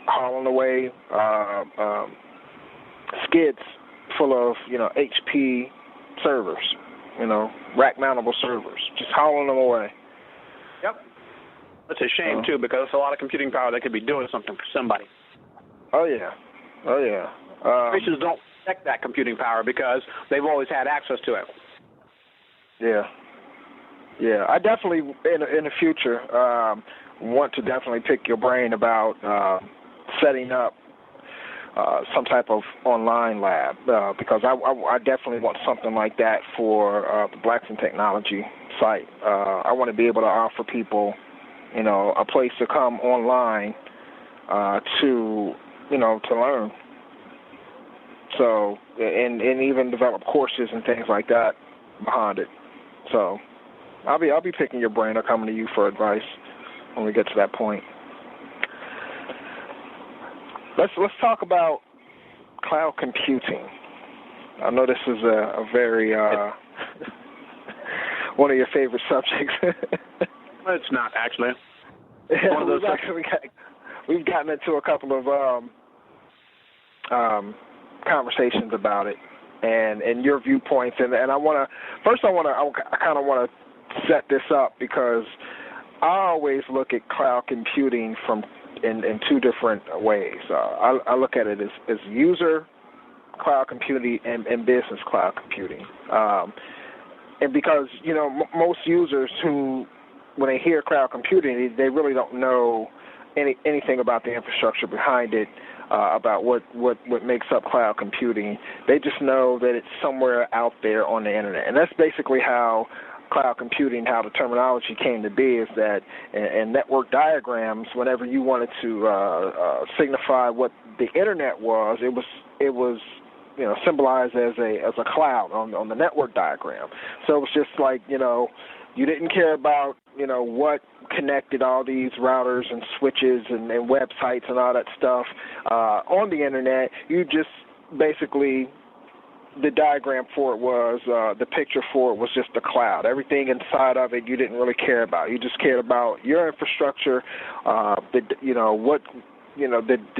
S3: hauling away skids full of HP servers, rack mountable servers, just hauling them away.
S4: Yep. That's a shame too, because it's a lot of computing power that could be doing something for somebody.
S3: Oh, yeah.
S4: Corporations don't protect that computing power because they've always had access to it.
S3: Yeah. I definitely, in the future, want to definitely pick your brain about setting up some type of online lab because I definitely want something like that for the Blacks in Technology site. I want to be able to offer people, a place to come online to learn. So, and even develop courses and things like that behind it. So, I'll be picking your brain or coming to you for advice when we get to that point. Let's talk about cloud computing. I know this is a very one of your favorite subjects.
S4: It's not actually.
S3: One of those we've gotten into a couple of conversations about it and your viewpoints, and I kind of want to set this up because I always look at cloud computing in two different ways. I look at it as user cloud computing and business cloud computing, and because most users who, when they hear cloud computing, they really don't know anything about the infrastructure behind it, about what makes up cloud computing. They just know that it's somewhere out there on the internet. And that's basically how cloud computing, how the terminology came to be, is that in network diagrams, whenever you wanted to signify what the internet was, it was symbolized as a cloud on the network diagram. So it was just like, you didn't care about, what connected all these routers and switches and websites and all that stuff on the internet. You just basically, the diagram for it was, the picture for it was just the cloud. Everything inside of it you didn't really care about. You just cared about your infrastructure, the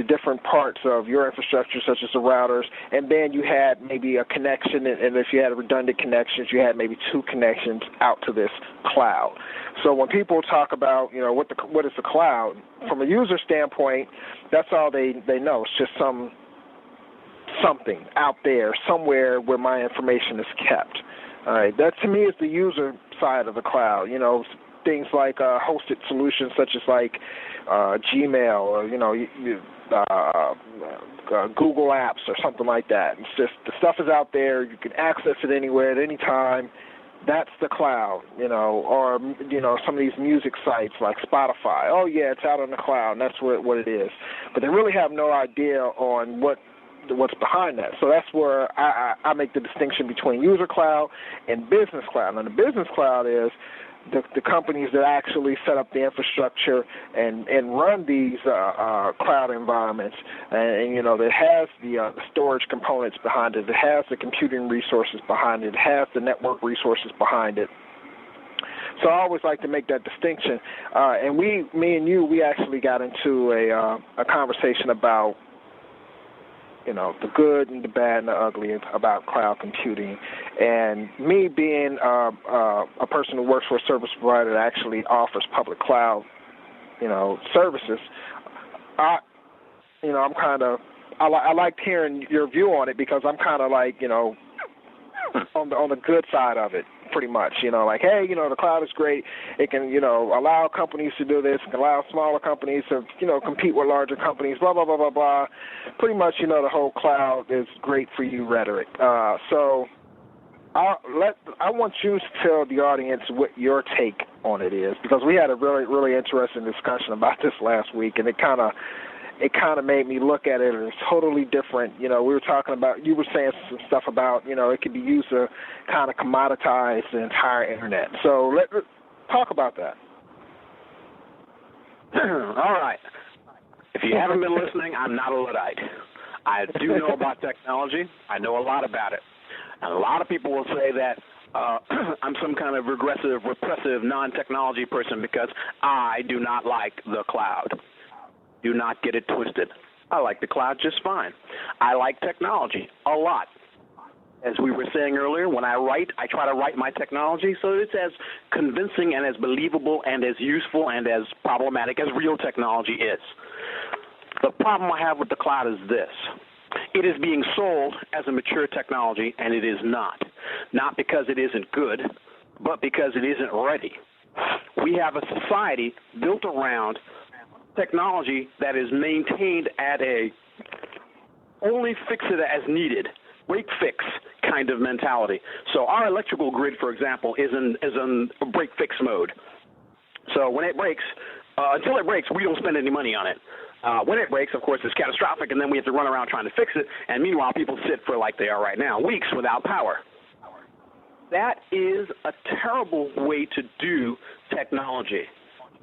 S3: different parts of your infrastructure, such as the routers, and then you had maybe a connection, and if you had redundant connections, you had maybe two connections out to this cloud. So when people talk about, what is the cloud, from a user standpoint, that's all they know. It's just something out there, somewhere where my information is kept. All right, that to me is the user side of the cloud. things like hosted solutions such as like Gmail or Google Apps or something like that. It's just the stuff is out there. You can access it anywhere at any time. That's the cloud, or some of these music sites like Spotify. Oh yeah, it's out on the cloud, and that's what it is. But they really have no idea on what's behind that. So that's where I make the distinction between user cloud and business cloud. And the business cloud is the companies that actually set up the infrastructure and run these cloud environments, and that has the storage components behind it, it has the computing resources behind it, it has the network resources behind it. So I always like to make that distinction. And me and you, we actually got into a conversation about the good and the bad and the ugly about cloud computing. And me being a person who works for a service provider that actually offers public cloud, services, I liked hearing your view on it because I'm kind of like, on the good side of it, pretty much. Like, hey, the cloud is great. It can, allow companies to do this. It can allow smaller companies to, compete with larger companies, blah, blah, blah, blah, blah. Pretty much, the whole cloud is great for you rhetoric. So I want you to tell the audience what your take on it is, because we had a really, really interesting discussion about this last week, and it kind of made me look at it as totally different. We were talking about, you were saying some stuff about, it could be used to kind of commoditize the entire internet. So let's talk about that.
S4: All right. If you haven't been listening, I'm not a Luddite. I do know about technology. I know a lot about it. And a lot of people will say that I'm some kind of regressive, repressive, non-technology person because I do not like the cloud. Do not get it twisted. I like the cloud just fine. I like technology a lot. As we were saying earlier, when I write, I try to write my technology so it's as convincing and as believable and as useful and as problematic as real technology is. The problem I have with the cloud is this. It is being sold as a mature technology, and it is not. Not because it isn't good, but because it isn't ready. We have a society built around technology that is maintained at a only fix it as needed, break fix kind of mentality. So our electrical grid, for example, is in break fix mode. So when it breaks, until it breaks, we don't spend any money on it. When it breaks, of course, it's catastrophic, and then we have to run around trying to fix it. And meanwhile, people sit for, like they are right now, weeks without power. That is a terrible way to do technology.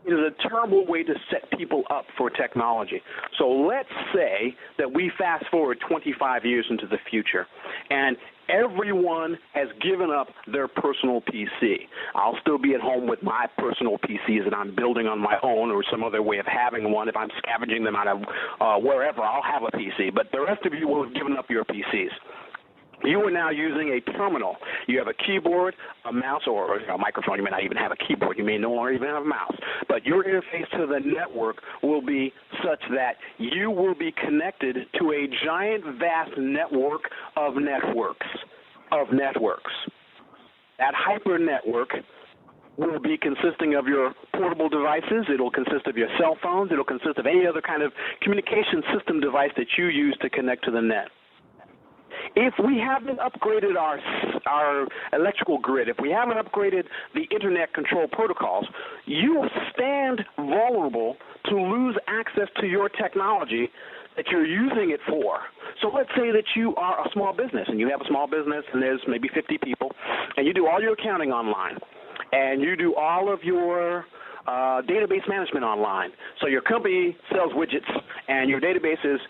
S4: It is a terrible way to set people up for technology. So let's say that we fast forward 25 years into the future, and everyone has given up their personal PC. I'll still be at home with my personal PCs that I'm building on my own or some other way of having one. If I'm scavenging them out of wherever, I'll have a PC. But the rest of you will have given up your PCs. You are now using a terminal. You have a keyboard, a mouse, or a microphone. You may not even have a keyboard. You may no longer even have a mouse. But your interface to the network will be such that you will be connected to a giant, vast network of networks. That hyper network will be consisting of your portable devices. It'll consist of your cell phones. It'll consist of any other kind of communication system device that you use to connect to the net. If we haven't upgraded our electrical grid, if we haven't upgraded the internet control protocols, you stand vulnerable to lose access to your technology that you're using it for. So let's say that you are a small business, and you have a small business, and there's maybe 50 people, and you do all your accounting online, and you do all of your database management online. So your company sells widgets, and your database is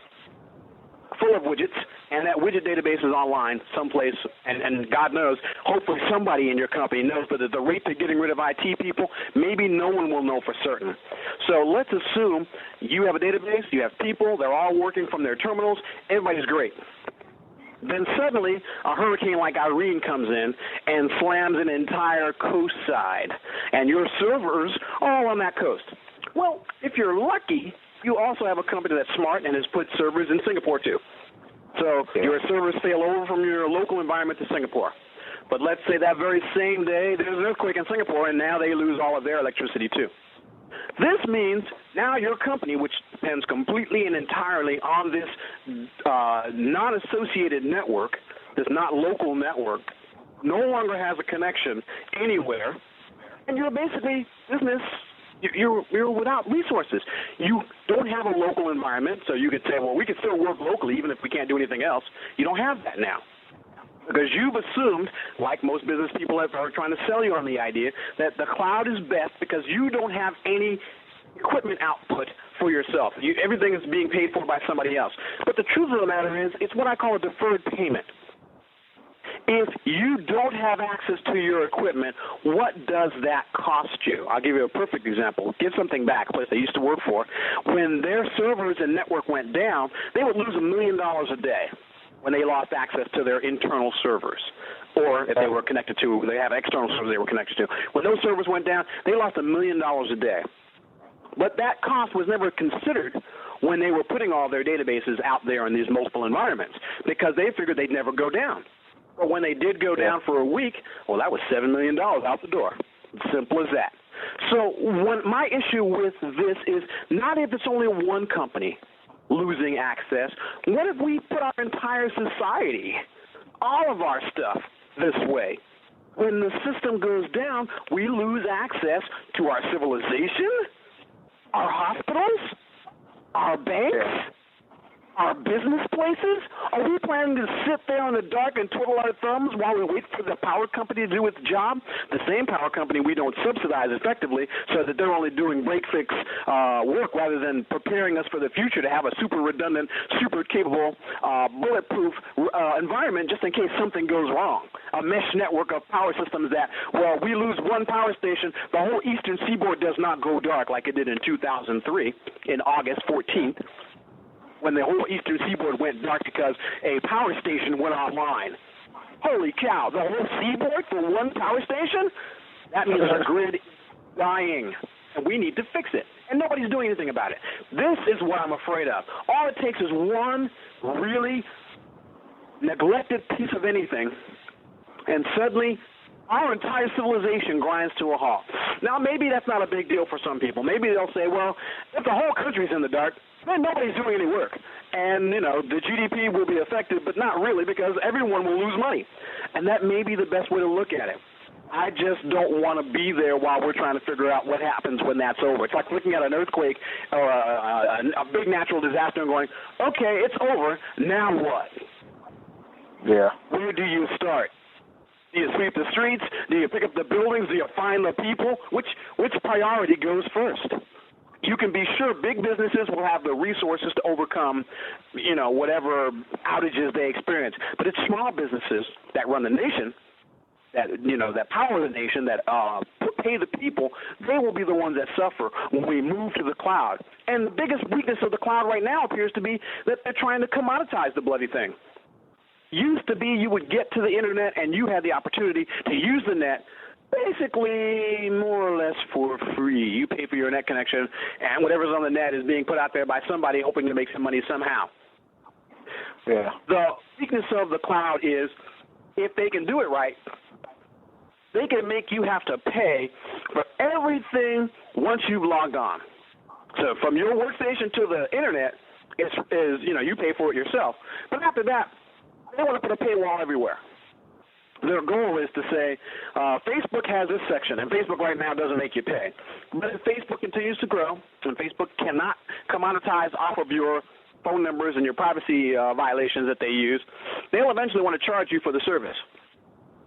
S4: full of widgets, and that widget database is online someplace, and God knows, hopefully somebody in your company knows that at the rate they're getting rid of IT people, maybe no one will know for certain. So let's assume you have a database, you have people, they're all working from their terminals, everybody's great. Then suddenly a hurricane like Irene comes in and slams an entire coast side, and your servers are all on that coast. Well, if you're lucky, you also have a company that's smart and has put servers in Singapore too. So your servers fail over from your local environment to Singapore. But let's say that very same day there's an earthquake in Singapore, and now they lose all of their electricity too. This means now your company, which depends completely and entirely on this non-associated network, this not local network, no longer has a connection anywhere, and you're basically business. You're without resources. You don't have a local environment, so you could say, well, we could still work locally even if we can't do anything else. You don't have that now. Because you've assumed, like most business people are trying to sell you on the idea, that the cloud is best because you don't have any equipment output for yourself. Everything is being paid for by somebody else. But the truth of the matter is, it's what I call a deferred payment. If you don't have access to your equipment, what does that cost you? I'll give you a perfect example. Give Something Back, a place I used to work for. When their servers and network went down, they would lose $1 million a day when they lost access to their internal servers. Or if they were connected to, they have external servers they were connected to. When those servers went down, they lost $1 million a day. But that cost was never considered when they were putting all their databases out there in these multiple environments because they figured they'd never go down. But when they did go down for a week, well, that was $7 million out the door. Simple as that. So my issue with this is not if it's only one company losing access. What if we put our entire society, all of our stuff, this way? When the system goes down, we lose access to our civilization, our hospitals, our banks, our business places? Are we planning to sit there in the dark and twiddle our thumbs while we wait for the power company to do its job? The same power company we don't subsidize effectively so that they're only doing break-fix work rather than preparing us for the future to have a super redundant, super capable, bulletproof environment just in case something goes wrong. A mesh network of power systems that, well, we lose one power station, the whole eastern seaboard does not go dark like it did in 2003 in August 14th. When the whole eastern seaboard went dark because a power station went online. Holy cow, the whole seaboard for one power station? That means our grid is dying, and we need to fix it. And nobody's doing anything about it. This is what I'm afraid of. All it takes is one really neglected piece of anything, and suddenly our entire civilization grinds to a halt. Now, maybe that's not a big deal for some people. Maybe they'll say, well, if the whole country's in the dark, then nobody's doing any work. And, the GDP will be affected, but not really because everyone will lose money. And that may be the best way to look at it. I just don't want to be there while we're trying to figure out what happens when that's over. It's like looking at an earthquake or a big natural disaster and going, okay, it's over, now what?
S3: Yeah.
S4: Where do you start? Do you sweep the streets? Do you pick up the buildings? Do you find the people? Which priority goes first? You can be sure big businesses will have the resources to overcome, whatever outages they experience. But it's small businesses that run the nation, that power the nation, that pay the people. They will be the ones that suffer when we move to the cloud. And the biggest weakness of the cloud right now appears to be that they're trying to commoditize the bloody thing. Used to be you would get to the internet and you had the opportunity to use the net basically more or less for free. You pay for your net connection, and whatever's on the net is being put out there by somebody hoping to make some money somehow.
S3: Yeah.
S4: The weakness of the cloud is if they can do it right, they can make you have to pay for everything once you've logged on. So from your workstation to the internet, you pay for it yourself. But after that, they want to put a paywall everywhere. Their goal is to say, Facebook has this section, and Facebook right now doesn't make you pay. But if Facebook continues to grow, and Facebook cannot commoditize off of your phone numbers and your privacy violations that they use, they'll eventually want to charge you for the service.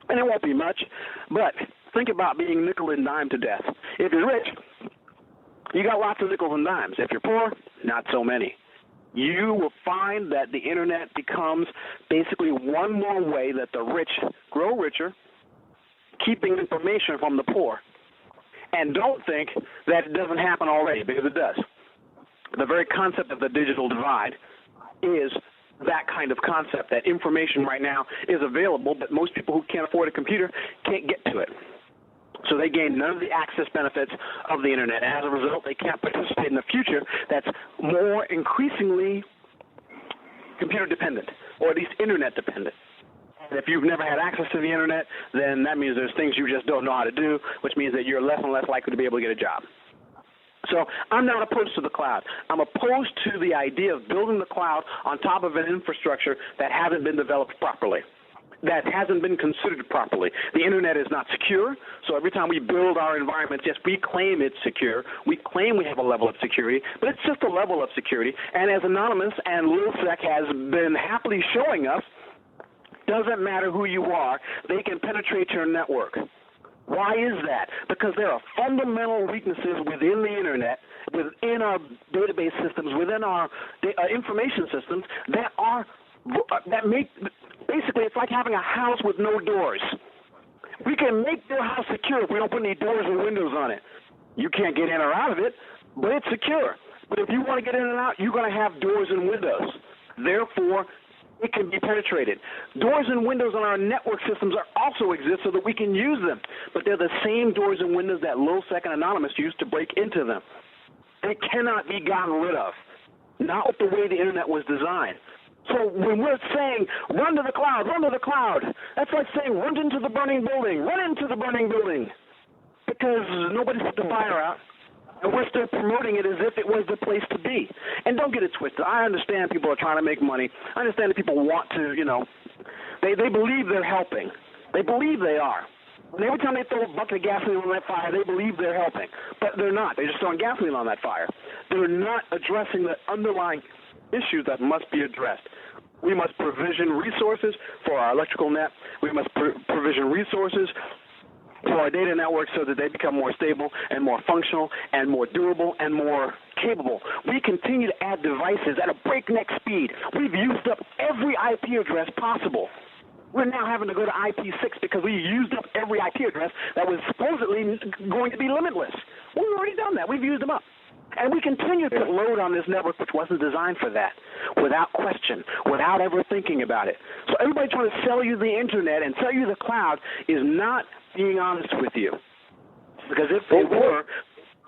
S4: And it won't be much, but think about being nickel and dime to death. If you're rich, you got lots of nickels and dimes. If you're poor, not so many. You will find that the internet becomes basically one more way that the rich grow richer, keeping information from the poor. And don't think that it doesn't happen already, because it does. The very concept of the digital divide is that kind of concept, that information right now is available, but most people who can't afford a computer can't get to it. So they gain none of the access benefits of the internet. And as a result, they can't participate in the future that's more increasingly computer dependent, or at least internet dependent. And if you've never had access to the internet, then that means there's things you just don't know how to do, which means that you're less and less likely to be able to get a job. So I'm not opposed to the cloud. I'm opposed to the idea of building the cloud on top of an infrastructure that hasn't been developed properly, that hasn't been considered properly. The internet is not secure, so every time we build our environments, yes, we claim it's secure. We claim we have a level of security, but it's just a level of security. And as Anonymous and LilSec has been happily showing us, doesn't matter who you are, they can penetrate your network. Why is that? Because there are fundamental weaknesses within the internet, within our database systems, within our information systems that make, basically it's like having a house with no doors. We can make your house secure if we don't put any doors or windows on it. You can't get in or out of it, but it's secure. But if you want to get in and out, you're going to have doors and windows. Therefore, it can be penetrated. Doors and windows on our network systems also exist so that we can use them, but they're the same doors and windows that LilSec and Anonymous used to break into them. They cannot be gotten rid of, not with the way the internet was designed. So when we're saying, run to the cloud, that's like saying, run into the burning building, because nobody's put the fire out. And we're still promoting it as if it was the place to be. And don't get it twisted. I understand people are trying to make money. I understand that people want to, they believe they're helping. They believe they are. And every time they throw a bucket of gasoline on that fire, they believe they're helping. But they're not. They're just throwing gasoline on that fire. They're not addressing the underlying issues that must be addressed. We must provision resources for our electrical net. We must provision resources for our data networks so that they become more stable and more functional and more durable and more capable. We continue to add devices at a breakneck speed. We've used up every IP address possible. We're now having to go to IP6 because we used up every IP address that was supposedly going to be limitless. We've already done that. We've used them up. And we continue to put load on this network which wasn't designed for that, without question, without ever thinking about it. So everybody trying to sell you the internet and sell you the cloud is not being honest with you. Because if they were,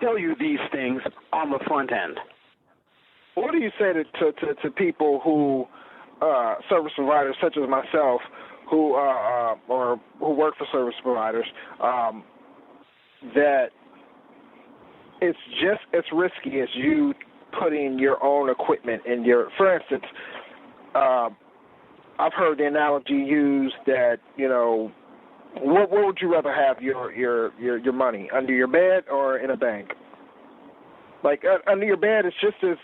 S4: tell you these things on the front end.
S3: What do you say to people who, service providers such as myself, who work for service providers, that it's just as risky as you putting your own equipment in your, for instance, I've heard the analogy used that, what would you rather have your money, under your bed or in a bank? Like under your bed is just as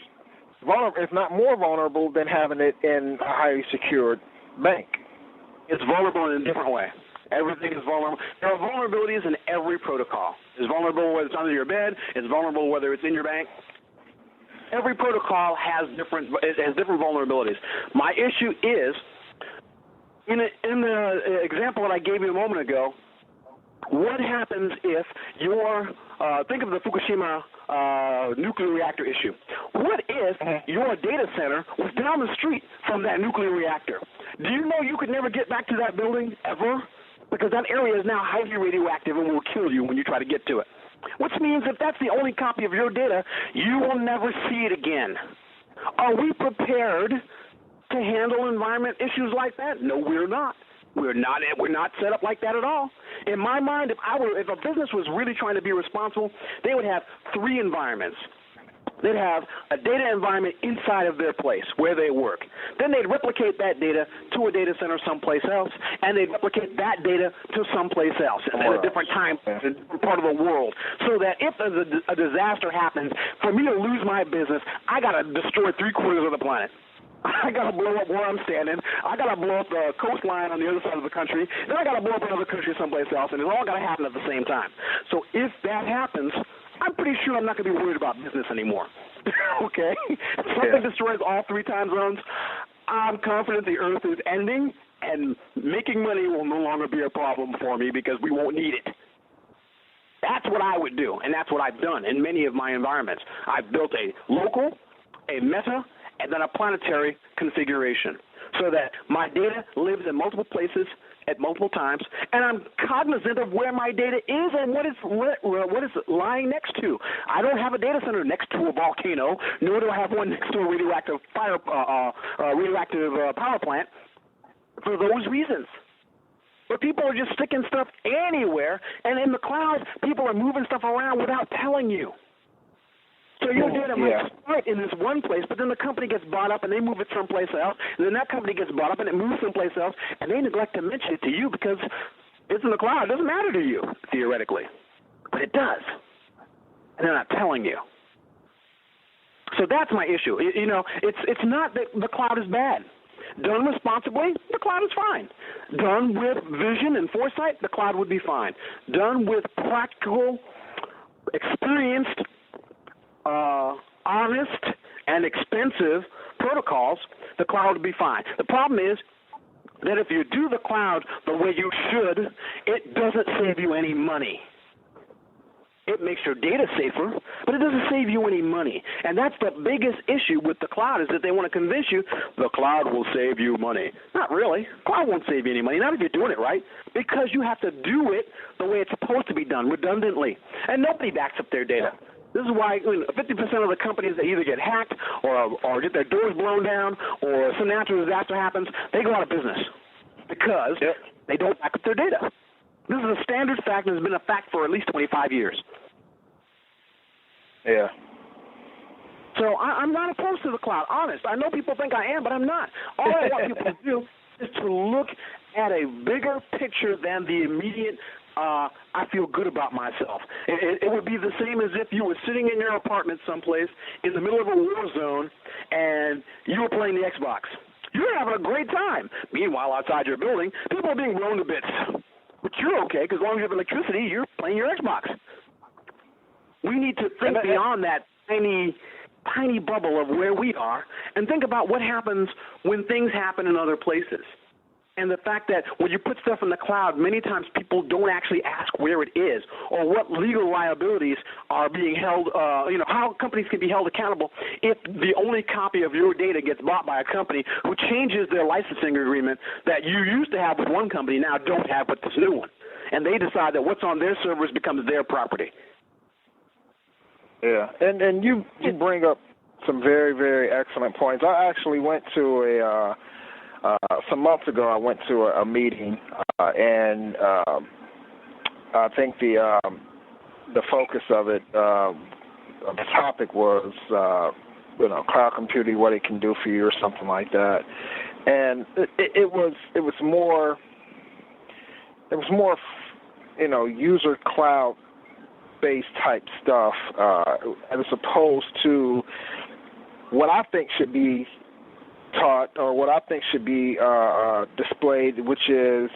S3: vulnerable, if not more vulnerable, than having it in a highly secured bank.
S4: It's vulnerable in a different way. Everything is vulnerable. There are vulnerabilities in every protocol. It's vulnerable whether it's under your bed. It's vulnerable whether it's in your bank. Every protocol has different vulnerabilities. My issue is, in the example that I gave you a moment ago, what happens if think of the Fukushima nuclear reactor issue. What if your data center was down the street from that nuclear reactor? Do you know you could never get back to that building ever? Because that area is now highly radioactive and will kill you when you try to get to it. Which means if that's the only copy of your data, you will never see it again. Are we prepared to handle environment issues like that? No, we're not. We're not set up like that at all. In my mind, if a business was really trying to be responsible, they would have 3 environments. They'd have a data environment inside of their place where they work. Then they'd replicate that data to a data center someplace else, and they'd replicate that data to someplace else at a different time, in a different part of the world, so that if a disaster happens, for me to lose my business, I got to destroy 3/4 of the planet. I got to blow up where I'm standing. I got to blow up the coastline on the other side of the country. Then I got to blow up another country someplace else, and it's all got to happen at the same time. So if that happens, I'm pretty sure I'm not going to be worried about business anymore. Okay? If something destroys all 3 time zones, I'm confident the Earth is ending, and making money will no longer be a problem for me because we won't need it. That's what I would do, and that's what I've done in many of my environments. I've built a local, a meta, and then a planetary configuration so that my data lives in multiple places at multiple times, and I'm cognizant of where my data is and what it's lying next to. I don't have a data center next to a volcano, nor do I have one next to a radioactive power plant for those reasons. But people are just sticking stuff anywhere, and in the cloud, people are moving stuff around without telling you. So your data might start in this one place, but then the company gets bought up and they move it someplace else, and then that company gets bought up and it moves someplace else, and they neglect to mention it to you because it's in the cloud. It doesn't matter to you, theoretically, but it does, and they're not telling you. So that's my issue. You know, it's not that the cloud is bad. Done responsibly, the cloud is fine. Done with vision and foresight, the cloud would be fine. Done with practical, experienced, honest, and expensive protocols, the cloud would be fine. The problem is that if you do the cloud the way you should, it doesn't save you any money. It makes your data safer, but it doesn't save you any money. And that's the biggest issue with the cloud, is that they want to convince you the cloud will save you money. Not really. Cloud won't save you any money, not if you're doing it right, because you have to do it the way it's supposed to be done, redundantly. And nobody backs up their data. This is why 50% of the companies that either get hacked or get their doors blown down or some natural disaster happens, they go out of business because they don't back up their data. This is a standard fact and has been a fact for at least 25 years.
S3: Yeah.
S4: So I'm not opposed to the cloud, honest. I know people think I am, but I'm not. All I want people to do is to look at a bigger picture than the immediate I feel good about myself. It would be the same as if you were sitting in your apartment someplace in the middle of a war zone and you were playing the Xbox. You're having a great time. Meanwhile, outside your building, people are being blown to bits. But you're okay, because as long as you have electricity, you're playing your Xbox. We need to think beyond that tiny bubble of where we are and think about what happens when things happen in other places. And the fact that when you put stuff in the cloud, many times people don't actually ask where it is or what legal liabilities are being held, how companies can be held accountable if the only copy of your data gets bought by a company who changes their licensing agreement that you used to have with one company, now don't have with this new one. And they decide that what's on their servers becomes their property.
S3: Yeah, and you bring up some very, very excellent points. I actually went to some months ago, I went to a meeting, and I think the focus of it, the topic was, cloud computing, what it can do for you, or something like that. And it was more, user cloud based type stuff, as opposed to what I think should be taught or what I think should be displayed, which is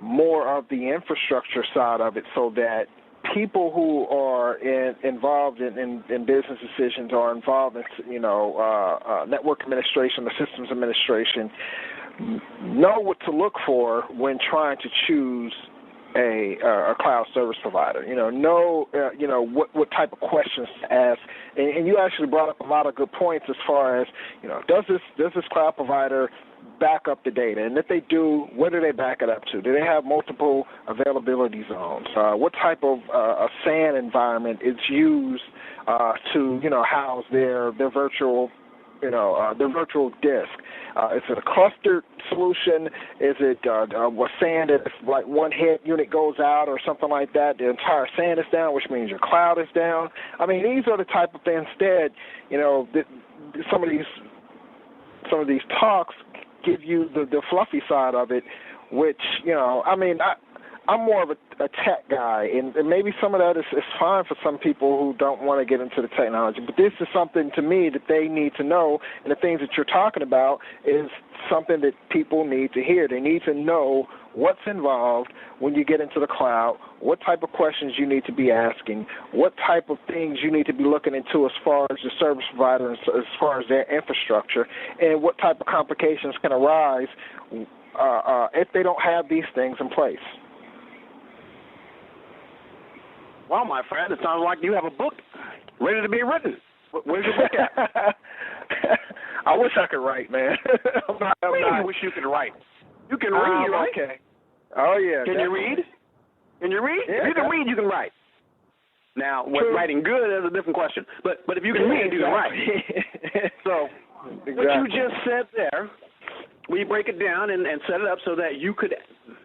S3: more of the infrastructure side of it, so that people who are involved in business decisions or involved in network administration or systems administration know what to look for when trying to choose a cloud service provider. Know what type of questions to ask, and you actually brought up a lot of good points as far as does this cloud provider back up the data, and if they do, what do they back it up to? Do they have multiple availability zones? What type of a SAN environment is used to house their virtual their virtual disk? Is it a clustered solution? Is it what SAN that if like one head unit goes out or something like that, the entire SAN is down, which means your cloud is down? I mean, these are the type of things. Instead, some of these talks give you the fluffy side of it, which I'm more of a tech guy, and maybe some of that is fine for some people who don't want to get into the technology. But this is something to me that they need to know, and the things that you're talking about is something that people need to hear. They need to know what's involved when you get into the cloud, what type of questions you need to be asking, what type of things you need to be looking into as far as the service provider, as far as their infrastructure, and what type of complications can arise if they don't have these things in place.
S4: Well, my friend, it sounds like you have a book ready to be written. Where's your book at?
S3: I wish I could write, man.
S4: I wish you could write. You can read, right?
S3: Okay. Oh, yeah.
S4: Can you read? Can you read?
S3: Yeah,
S4: if you can read, you can write. Now, what writing good is a different question. But if you can read, you can write. So what you just said there, we break it down and set it up so that you could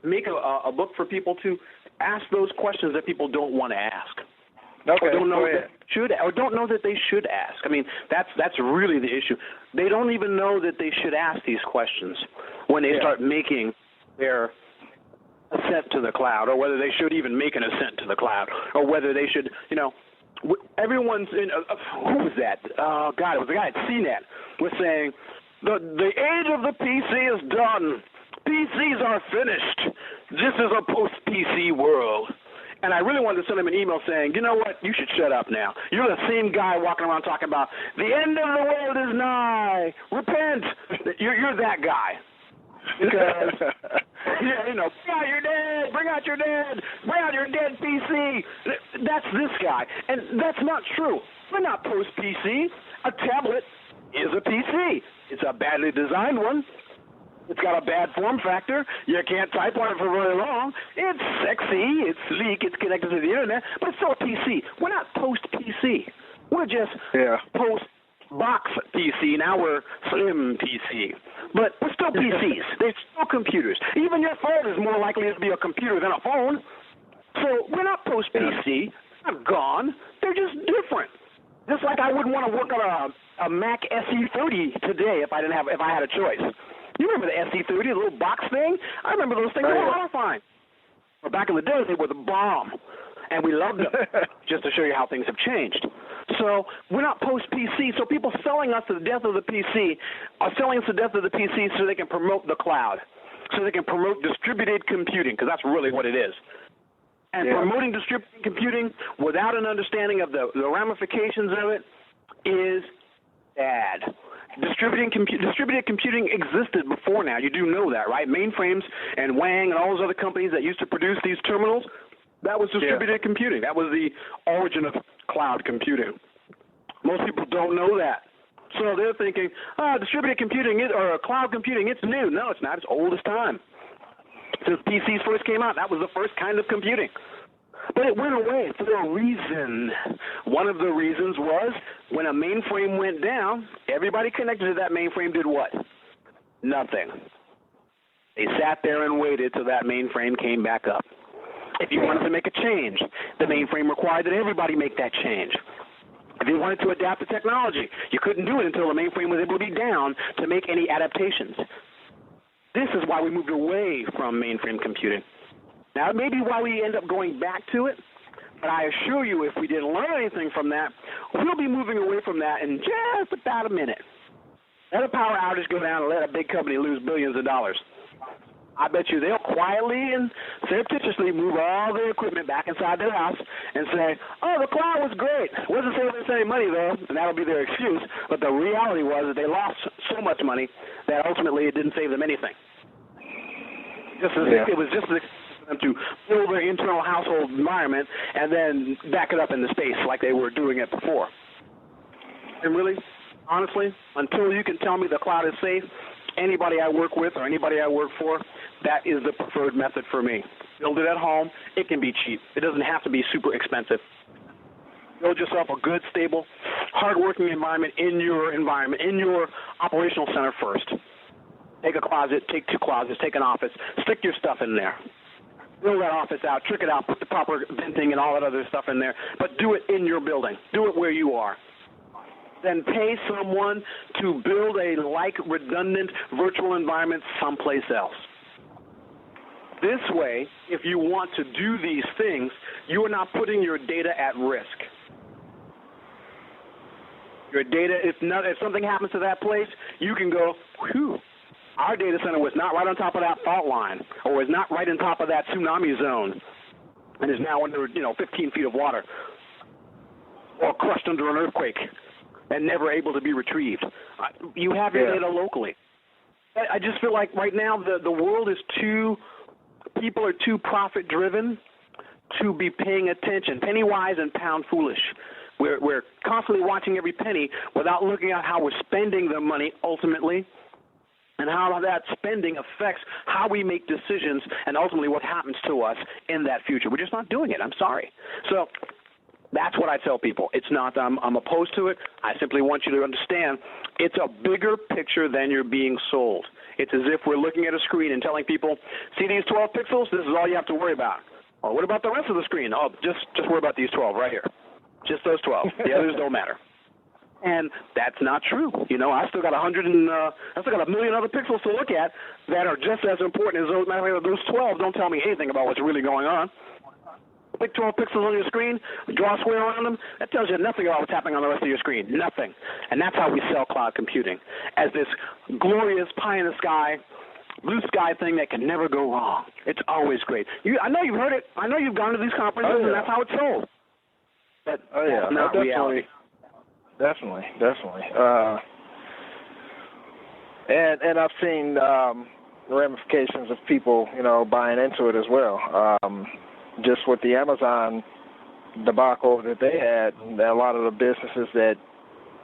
S4: make a book for people to ask those questions that people don't want to ask.
S3: Okay,
S4: or don't know that they should ask. I mean, that's really the issue. They don't even know that they should ask these questions when they start making their ascent to the cloud, or whether they should even make an ascent to the cloud, or whether they should, everyone's in. Who was that? Oh God, it was the guy at CNET was saying the age of the PC is done. PCs are finished. This is a post-PC world. And I really wanted to send him an email saying, you know what, you should shut up now. You're the same guy walking around talking about the end of the world is nigh. Repent. You're that guy. Because, bring out your dead, bring out your dead, bring out your dead PC. That's this guy. And that's not true. We're not post-PC. A tablet is a PC. It's a badly designed one. It's got a bad form factor. You can't type on it for very long. It's sexy. It's sleek. It's connected to the internet. But it's still a PC. We're not post-PC. We're just post-box PC. Now we're slim PC. But we're still PCs. They're still computers. Even your phone is more likely to be a computer than a phone. So we're not post-PC. They're not gone. They're just different. Just like I wouldn't want to work on a Mac SE30 today if I had a choice. You remember the SE30, the little box thing? I remember those things. They were horrifying. But back in the day, they were the bomb, and we loved them. Just to show you how things have changed. So we're not post-PC. So people selling us to the death of the PC are selling us to the death of the PC so they can promote the cloud, so they can promote distributed computing, because that's really what it is. And promoting distributed computing without an understanding of the ramifications of it is bad. Distributed computing existed before now. You do know that, right? Mainframes and Wang and all those other companies that used to produce these terminals, that was distributed computing. That was the origin of cloud computing. Most people don't know that. So they're thinking, distributed computing or cloud computing, it's new. No, it's not. It's old as time. Since PCs first came out, that was the first kind of computing. But it went away for a reason. One of the reasons was when a mainframe went down, everybody connected to that mainframe did what? Nothing. They sat there and waited till that mainframe came back up. If you wanted to make a change, the mainframe required that everybody make that change. If you wanted to adapt the technology, you couldn't do it until the mainframe was able to be down to make any adaptations. This is why we moved away from mainframe computing. Now, it may be why we end up going back to it, but I assure you if we didn't learn anything from that, we'll be moving away from that in just about a minute. Let a power outage go down and let a big company lose billions of dollars. I bet you they'll quietly and surreptitiously move all their equipment back inside their house and say, the cloud was great. It wasn't saving us any money, though, and that'll be their excuse. But the reality was that they lost so much money that ultimately it didn't save them anything. It was just them to build their internal household environment and then back it up into space like they were doing it before. And really, honestly, until you can tell me the cloud is safe, anybody I work with or anybody I work for, that is the preferred method for me. Build it at home. It can be cheap. It doesn't have to be super expensive. Build yourself a good, stable, hard-working environment, in your operational center first. Take a closet, take 2 closets, take an office, stick your stuff in there. Build that office out, trick it out, put the proper venting and all that other stuff in there, but do it in your building. Do it where you are. Then pay someone to build a redundant virtual environment someplace else. This way, if you want to do these things, you are not putting your data at risk. Your data, if something happens to that place, you can go, whew, our data center was not right on top of that fault line, or was not right on top of that tsunami zone, and is now under 15 feet of water, or crushed under an earthquake, and never able to be retrieved. You have your data locally. I just feel like right now the world is people are too profit-driven to be paying attention, penny wise and pound foolish. We're constantly watching every penny without looking at how we're spending the money ultimately, and how that spending affects how we make decisions and ultimately what happens to us in that future. We're just not doing it. I'm sorry. So that's what I tell people. It's not I'm opposed to it. I simply want you to understand it's a bigger picture than you're being sold. It's as if we're looking at a screen and telling people, see these 12 pixels? This is all you have to worry about. Or what about the rest of the screen? Oh, just worry about these 12 right here. Just those 12. The others don't matter. And that's not true. You know, I still got I still got a million other pixels to look at that are just as important as those. Matter of fact, those 12 don't tell me anything about what's really going on. Pick 12 pixels on your screen, draw a square around them, that tells you nothing about what's happening on the rest of your screen. Nothing. And that's how we sell cloud computing, as this glorious pie-in-the-sky, blue sky thing that can never go wrong. It's always great. I know you've heard it. I know you've gone to these conferences, and that's how it's sold. But that's not reality.
S3: Definitely. And I've seen ramifications of people, you know, buying into it as well. Just with the Amazon debacle that they had, a lot of the businesses that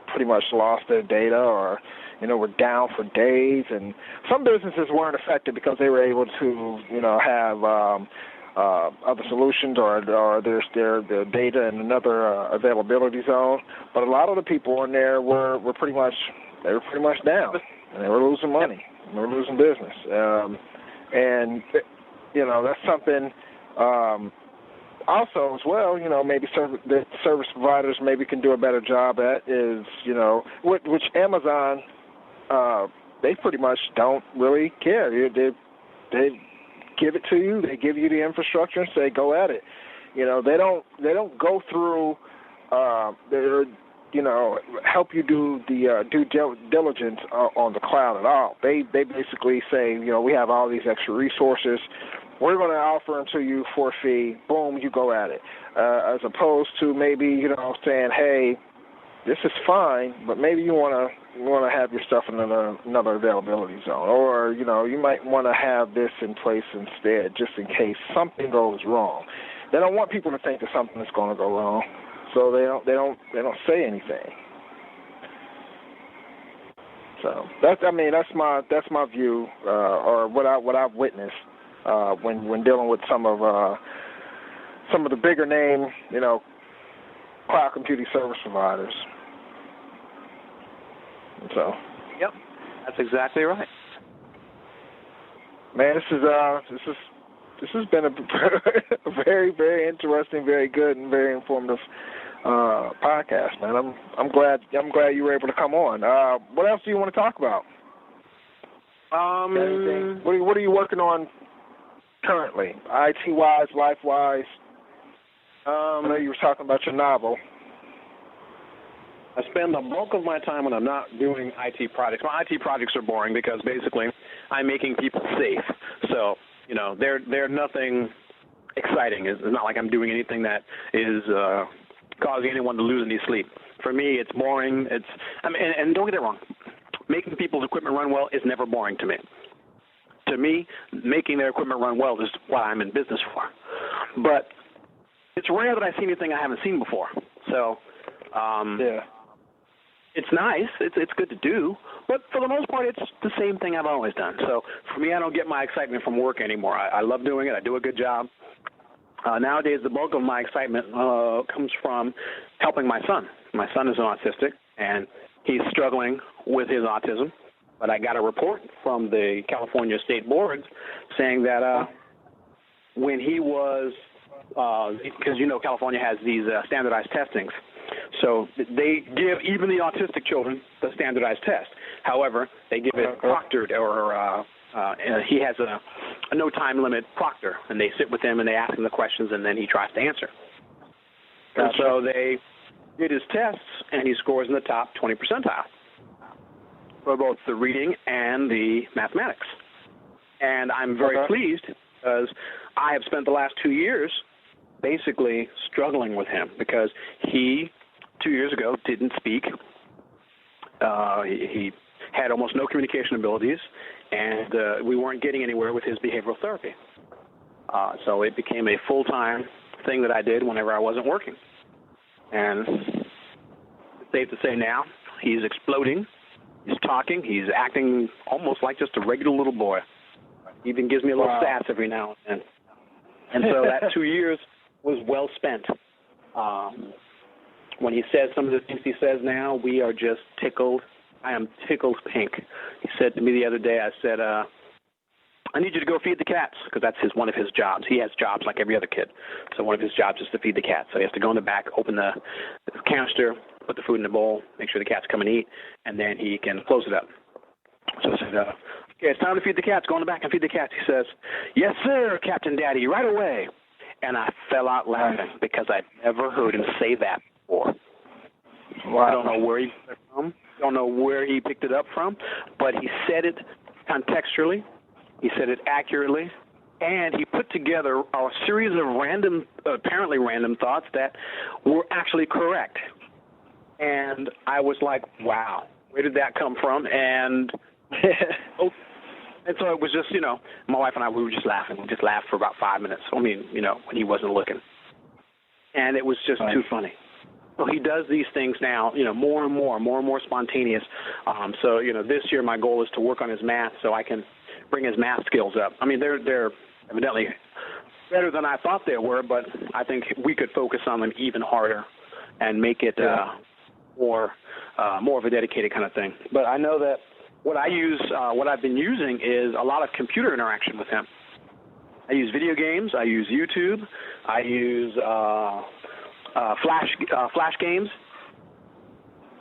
S3: pretty much lost their data or, you know, were down for days, and some businesses weren't affected because they were able to, you know, have other solutions or their data in another availability zone. But a lot of the people in there were pretty much down, and they were losing money, they were losing business, and you know, that's something. Also, as well, you know, maybe the service providers maybe can do a better job at is, you know, which Amazon, they pretty much don't really care. They give it to you. They give you the infrastructure and say, go at it. You know, they don't go through, you know, help you do the due diligence on the cloud at all. They basically say, you know, we have all these extra resources. We're going to offer them to you for a fee. Boom, you go at it. As opposed to maybe, you know, saying, hey, this is fine, but maybe you want to have your stuff in another availability zone, or, you know, you might want to have this in place instead, just in case something goes wrong. They don't want people to think that something is going to go wrong, so they don't say anything. So that's my view, or what I've witnessed. When dealing with some of the bigger name, you know, cloud computing service providers. So.
S4: Yep, that's exactly right.
S3: Man, this has been a very, very interesting, very good, and very informative podcast, man. I'm glad you were able to come on. What else do you want to talk about? Anything? What are you working on currently, IT-wise, life-wise? I know you were talking about your novel.
S4: I spend the bulk of my time when I'm not doing IT projects. My IT projects are boring because basically I'm making people safe. So, you know, they're nothing exciting. It's not like I'm doing anything that is causing anyone to lose any sleep. For me, it's boring. And don't get it wrong. Making people's equipment run well is never boring to me. To me, making their equipment run well is what I'm in business for. But it's rare that I see anything I haven't seen before. So, it's nice. It's good to do. But for the most part, it's the same thing I've always done. So for me, I don't get my excitement from work anymore. I love doing it. I do a good job. Nowadays, the bulk of my excitement comes from helping my son. My son is autistic, and he's struggling with his autism. But I got a report from the California State Boards saying that when he was, because, you know, California has these standardized testings. So they give even the autistic children the standardized test. However, they give it proctored, or he has a no time limit proctor, and they sit with him and they ask him the questions, and then he tries to answer. Gotcha. And so they did his tests, and he scores in the top 20 percentile for both the reading and the mathematics. And I'm very pleased because I have spent the last 2 years basically struggling with him because he, 2 years ago, didn't speak. He had almost no communication abilities, and we weren't getting anywhere with his behavioral therapy. So it became a full-time thing that I did whenever I wasn't working. And it's safe to say now he's exploding. He's talking. He's acting almost like just a regular little boy. He even gives me a little sass every now and then. And so that 2 years was well spent. When he says some of the things he says now, we are just tickled I am tickled pink. He said to me the other day, I said, I need you to go feed the cats, because that's one of his jobs. He has jobs like every other kid. So one of his jobs is to feed the cats. So he has to go in the back, open the canister, put the food in the bowl, make sure the cats come and eat, and then he can close it up. So I said, okay, it's time to feed the cats. Go in the back and feed the cats. He says, yes, sir, Captain Daddy, right away. And I fell out laughing because I'd never heard him say that before. Wow. I don't know where he picked it from. Don't know where he picked it up from, but he said it contextually. He said it accurately, and he put together a series of apparently random thoughts that were actually correct. And I was like, wow, where did that come from? And and so it was just, my wife and I, we were just laughing. We just laughed for about 5 minutes. I mean, when he wasn't looking. And it was just too funny. So he does these things now, more and more spontaneous. So, this year my goal is to work on his math so I can bring his math skills up. I mean, they're evidently better than I thought they were, but I think we could focus on them even harder and make it more of a dedicated kind of thing. But I know that what I've been using is a lot of computer interaction with him. I use video games. I use YouTube. I use flash games.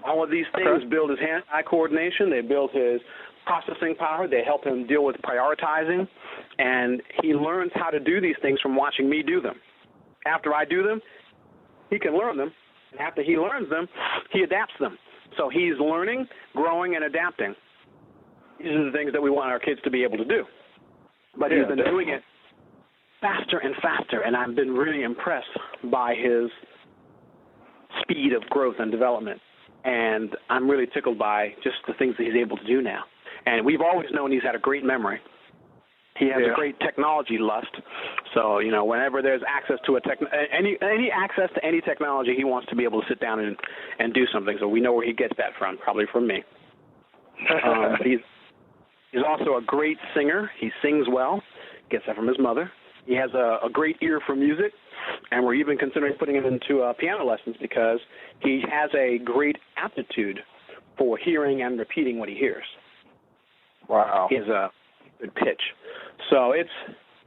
S4: All of these things build his hand-eye coordination. They build his processing power. They help him deal with prioritizing, and he learns how to do these things from watching me do them. After I do them, he can learn them, and after he learns them, he adapts them. So he's learning, growing, and adapting. These are the things that we want our kids to be able to do. But he's been doing it faster and faster, and I've been really impressed by his speed of growth and development. And I'm really tickled by just the things that he's able to do now. And we've always known he's had a great memory. He has a great technology lust. So, whenever there's access to any access to any technology, he wants to be able to sit down and do something. So we know where he gets that from, probably from me. He's also a great singer. He sings well, gets that from his mother. He has a great ear for music, and we're even considering putting him into piano lessons because he has a great aptitude for hearing and repeating what he hears. Wow. He has a good pitch. So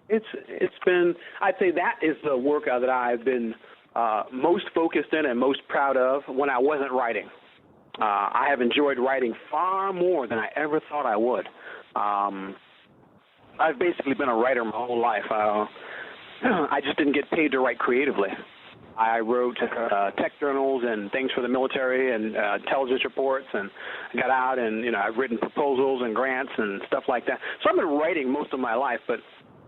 S4: it's been, I'd say that is the work that I've been most focused in and most proud of when I wasn't writing. I have enjoyed writing far more than I ever thought I would. I've basically been a writer my whole life. I just didn't get paid to write creatively. I wrote tech journals and things for the military and intelligence reports, and got out and, I've written proposals and grants and stuff like that. So I've been writing most of my life, but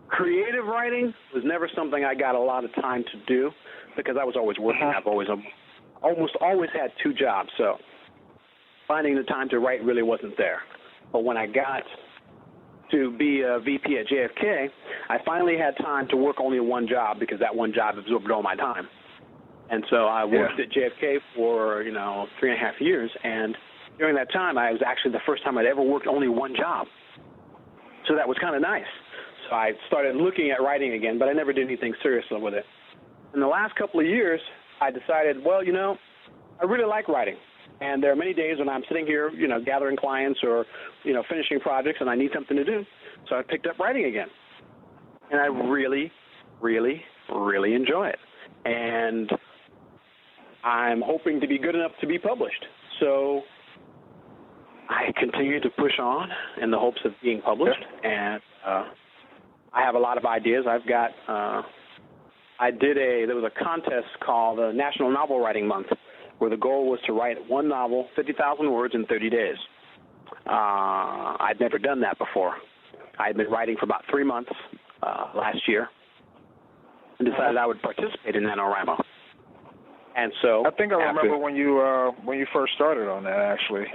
S4: creative writing was never something I got a lot of time to do because I was always working. I've almost always had two jobs, so finding the time to write really wasn't there. But when I got to be a VP at JFK, I finally had time to work only one job because that one job absorbed all my time. And so I worked at JFK for, 3.5 years, and during that time, I was actually the first time I'd ever worked only one job. So that was kind of nice. So I started looking at writing again, but I never did anything serious with it. In the last couple of years, I decided, well, I really like writing. And there are many days when I'm sitting here, gathering clients or, finishing projects, and I need something to do. So I picked up writing again. And I really, really, really enjoy it. And I'm hoping to be good enough to be published. So I continue to push on in the hopes of being published. And I have a lot of ideas. I've got, there was a contest called the National Novel Writing Month, where the goal was to write one novel, 50,000 words in 30 days. I'd never done that before. I'd been writing for about 3 months last year and decided I would participate in NaNoWriMo. And so
S3: I think I remember when you first started on that, actually.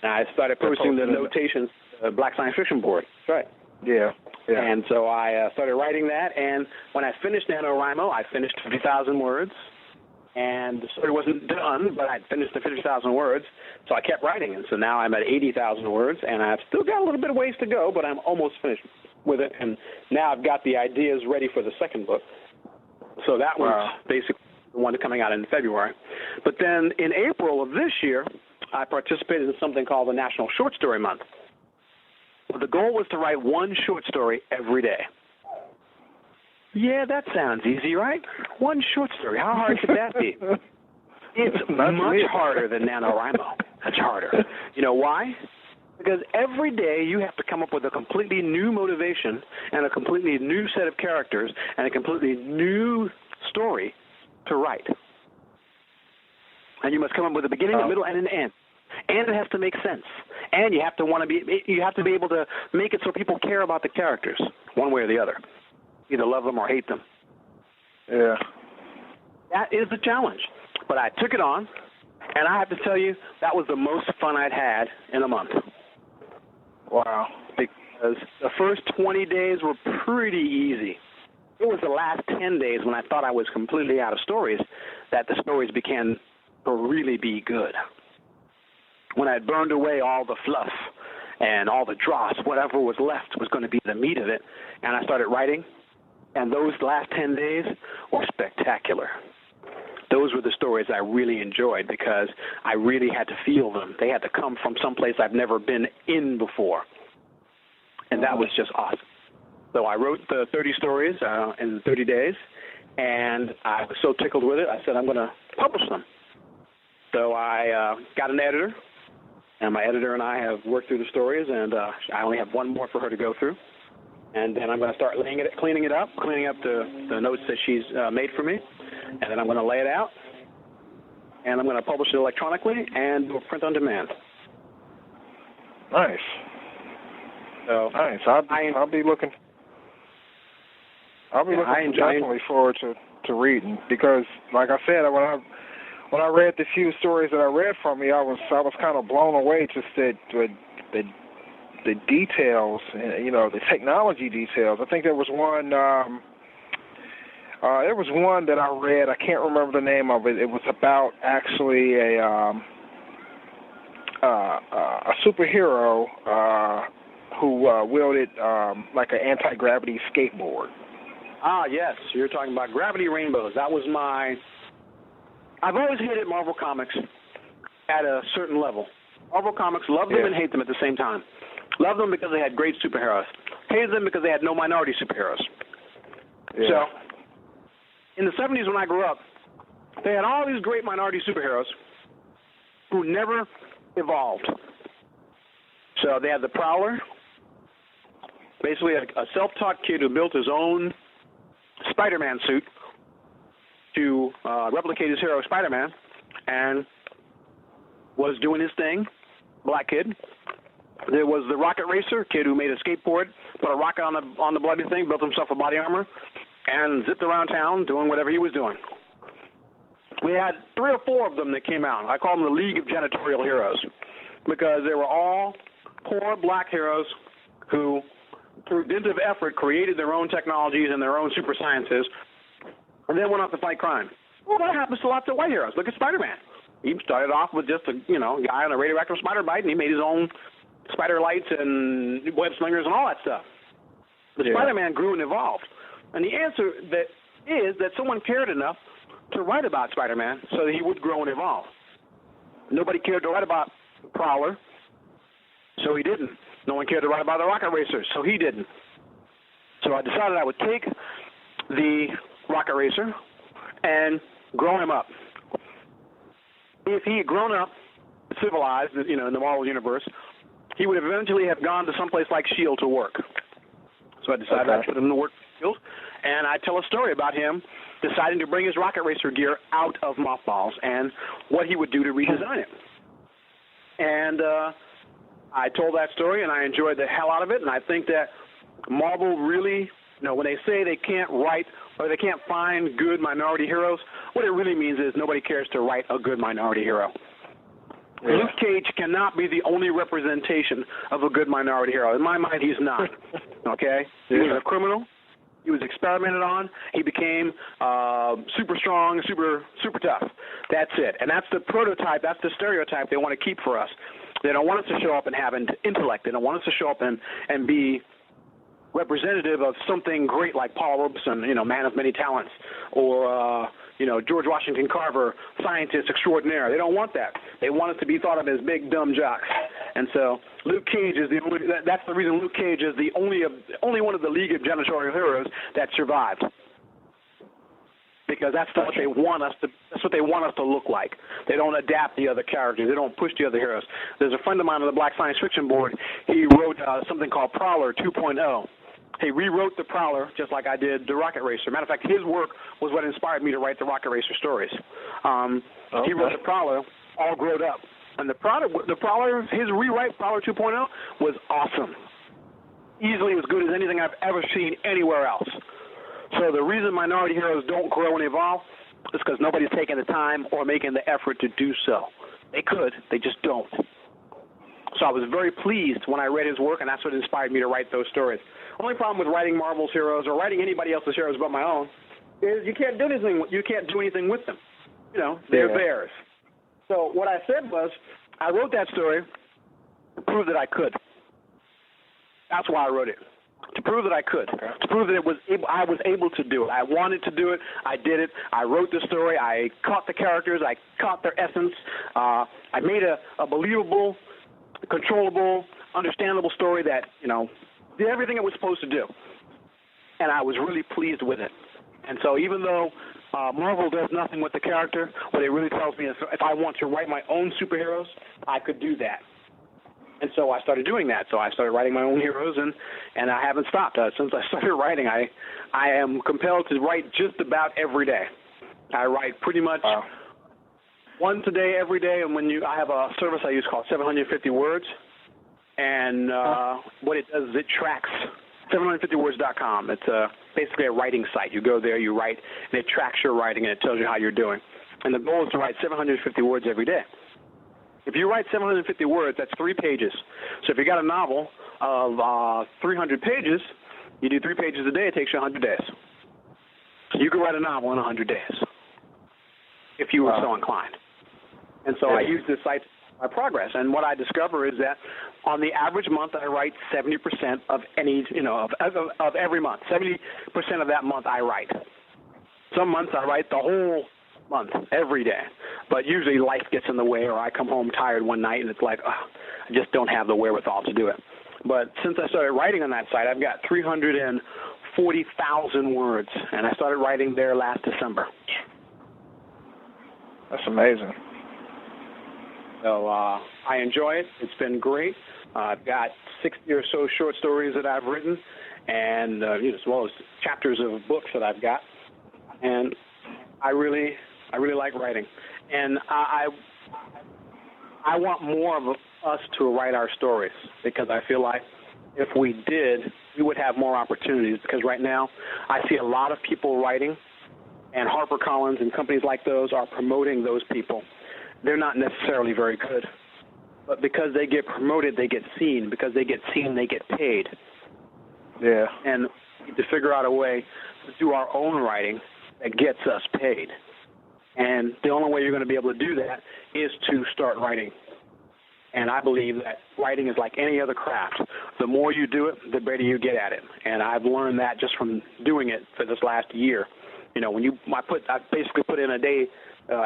S4: I started posting the notations to the Black Science Fiction Board. That's right. Yeah. And so I started writing that, and when I finished NaNoWriMo, I finished 50,000 words. And the story wasn't done, but I'd finished the 50,000 words, so I kept writing. And so now I'm at 80,000 words, and I've still got a little bit of ways to go, but I'm almost finished with it. And now I've got the ideas ready for the second book. So that one's basically the one coming out in February. But then in April of this year, I participated in something called the National Short Story Month. Well, the goal was to write one short story every day. Yeah, that sounds easy, right? One short story. How hard could that be? It's much harder than NaNoWriMo. Much harder. You know why? Because every day you have to come up with a completely new motivation and a completely new set of characters and a completely new story to write. And you must come up with a beginning, a middle, and an end. And it has to make sense. And you have to be able to make it so people care about the characters, one way or the other. Either love them or hate them.
S3: Yeah.
S4: That is the challenge. But I took it on, and I have to tell you, that was the most fun I'd had in a month.
S3: Wow.
S4: Because the first 20 days were pretty easy. It was the last 10 days when I thought I was completely out of stories that the stories began to really be good. When I'd burned away all the fluff and all the dross, whatever was left was going to be the meat of it, and I started writing, and those last 10 days were spectacular. Those were the stories I really enjoyed because I really had to feel them. They had to come from someplace I've never been in before, and that was just awesome. So I wrote the 30 stories in 30 days, and I was so tickled with it, I said I'm going to publish them. So I got an editor, and my editor and I have worked through the stories, and I only have one more for her to go through. And then I'm going to start cleaning up the notes that she's made for me, and then I'm going to lay it out, and I'm going to publish it electronically and do a print on demand.
S3: Nice.
S4: So
S3: nice. I'll be looking. Definitely forward to reading because, like I said, when I read the few stories that I read from you, I was kind of blown away just the details, and, the technology details. I think there was one. There was one that I read. I can't remember the name of it. It was about actually a superhero who wielded like an anti-gravity skateboard.
S4: Ah, yes. You're talking about Gravity Rainbows. That was I've always hated Marvel Comics at a certain level. Marvel Comics, love them and hate them at the same time. Love them because they had great superheroes. Hated them because they had no minority superheroes.
S3: Yeah.
S4: So, in the 70s when I grew up, they had all these great minority superheroes who never evolved. So they had the Prowler, basically a self-taught kid who built his own Spider-Man suit to replicate his hero Spider-Man, and was doing his thing, black kid. There was the Rocket Racer, kid who made a skateboard, put a rocket on the bloody thing, built himself a body armor, and zipped around town doing whatever he was doing. We had 3 or 4 of them that came out. I call them the League of Janitorial Heroes because they were all poor black heroes who, through dint of effort, created their own technologies and their own super sciences, and then went off to fight crime. Well, that happens to lots of white heroes. Look at Spider-Man. He started off with just a guy on a radioactive spider bite, and he made his own spider lights and web slingers and all that stuff. But Spider-Man grew and evolved. And the answer is that someone cared enough to write about Spider-Man so that he would grow and evolve. Nobody cared to write about Prowler, so he didn't. No one cared to write about the Rocket Racer, so he didn't. So I decided I would take the Rocket Racer and grow him up. If he had grown up civilized, in the Marvel Universe, he would eventually have gone to someplace like S.H.I.E.L.D. to work. So I decided I'd put him to work for S.H.I.E.L.D., and I tell a story about him deciding to bring his Rocket Racer gear out of mothballs and what he would do to redesign it. And I told that story, and I enjoyed the hell out of it, and I think that Marvel really, when they say they can't write or they can't find good minority heroes, what it really means is nobody cares to write a good minority hero. Yeah. Luke Cage cannot be the only representation of a good minority hero. In my mind, he's not. Okay? He was a criminal. He was experimented on. He became super strong, super tough. That's it. And that's the prototype, that's the stereotype they want to keep for us. They don't want us to show up and have intellect. They don't want us to show up and be representative of something great like Paul Robeson, man of many talents, or George Washington Carver, scientist extraordinaire. They don't want that. They want us to be thought of as big, dumb jocks. And so Luke Cage is that's the reason Luke Cage is the only one of the League of Janitorial Heroes that survived. Because that's what they want us to. That's what they want us to look like. They don't adapt the other characters. They don't push the other heroes. There's a friend of mine on the Black Science Fiction Board. He wrote something called Prowler 2.0. He rewrote the Prowler just like I did the Rocket Racer. Matter of fact, his work was what inspired me to write the Rocket Racer stories. He wrote the Prowler all grown up, and the Prowler, his rewrite Prowler 2.0 was awesome. Easily as good as anything I've ever seen anywhere else. So the reason minority heroes don't grow and evolve is because nobody's taking the time or making the effort to do so. They could, they just don't. So I was very pleased when I read his work, and that's what inspired me to write those stories. The only problem with writing Marvel's heroes or writing anybody else's heroes but my own is you can't do anything with them. They're theirs. So what I said was, I wrote that story to prove that I could. That's why I wrote it. To prove that I could, to prove that I was able to do it. I wanted to do it. I did it. I wrote the story. I caught the characters. I caught their essence. I made a believable, controllable, understandable story that did everything it was supposed to do, and I was really pleased with it. And so even though Marvel does nothing with the character, what it really tells me is if I want to write my own superheroes, I could do that. And so I started doing that. So I started writing my own heroes, and I haven't stopped. Since I started writing, I am compelled to write just about every day. I write pretty much once a day, every day, and I have a service I use called 750 Words, and what it does is it tracks 750words.com. It's basically a writing site. You go there, you write, and it tracks your writing, and it tells you how you're doing. And the goal is to write 750 words every day. If you write 750 words, that's 3 pages. So if you got a novel of 300 pages, you do 3 pages a day, it takes you 100 days. You could write a novel in 100 days if you were so inclined. And so I use this site to my progress. And what I discover is that on the average month, I write 70% of of every month. 70% of that month I write. Some months I write the whole month, every day. But usually life gets in the way, or I come home tired one night and it's like, I just don't have the wherewithal to do it. But since I started writing on that site, I've got 340,000 words, and I started writing there last December.
S3: That's amazing.
S4: So I enjoy it. It's been great. I've got 60 or so short stories that I've written, and as well as chapters of books that I've got. And I really like writing, and I want more of us to write our stories, because I feel like if we did, we would have more opportunities, because right now I see a lot of people writing, and HarperCollins and companies like those are promoting those people. They're not necessarily very good, but because they get promoted, they get seen. Because they get seen, they get paid.
S3: Yeah.
S4: And we need to figure out a way to do our own writing that gets us paid. And the only way you're going to be able to do that is to start writing. And I believe that writing is like any other craft. The more you do it, the better you get at it. And I've learned that just from doing it for this last year. I basically put in a day,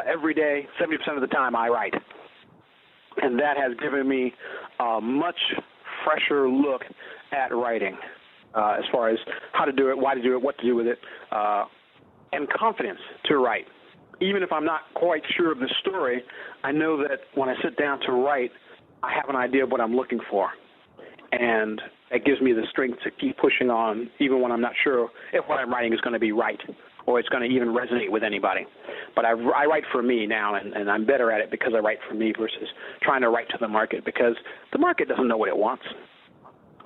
S4: every day, 70% of the time I write. And that has given me a much fresher look at writing, as far as how to do it, why to do it, what to do with it, and confidence to write. Even if I'm not quite sure of the story, I know that when I sit down to write, I have an idea of what I'm looking for. And that gives me the strength to keep pushing on, even when I'm not sure if what I'm writing is going to be right or it's going to even resonate with anybody. But I write for me now, and I'm better at it because I write for me versus trying to write to the market, because the market doesn't know what it wants.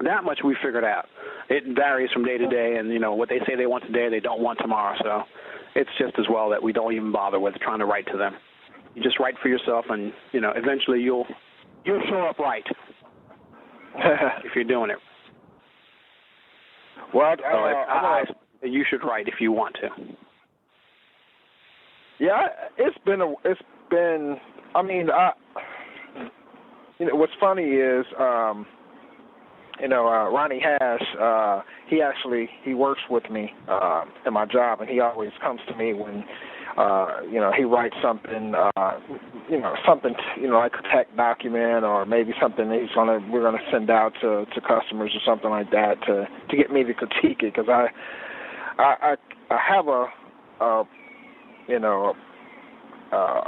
S4: That much we figured out. It varies from day to day, and, what they say they want today, they don't want tomorrow. So it's just as well that we don't even bother with trying to write to them. You just write for yourself, and, eventually you'll show up right if you're doing it.
S3: Well,
S4: you should write if you want to.
S3: Yeah, what's funny is, Ronnie Hash, he works with me in my job, and he always comes to me when he writes something, like a tech document, or maybe something that we're gonna send out to customers or something like that to get me to critique it, because I have a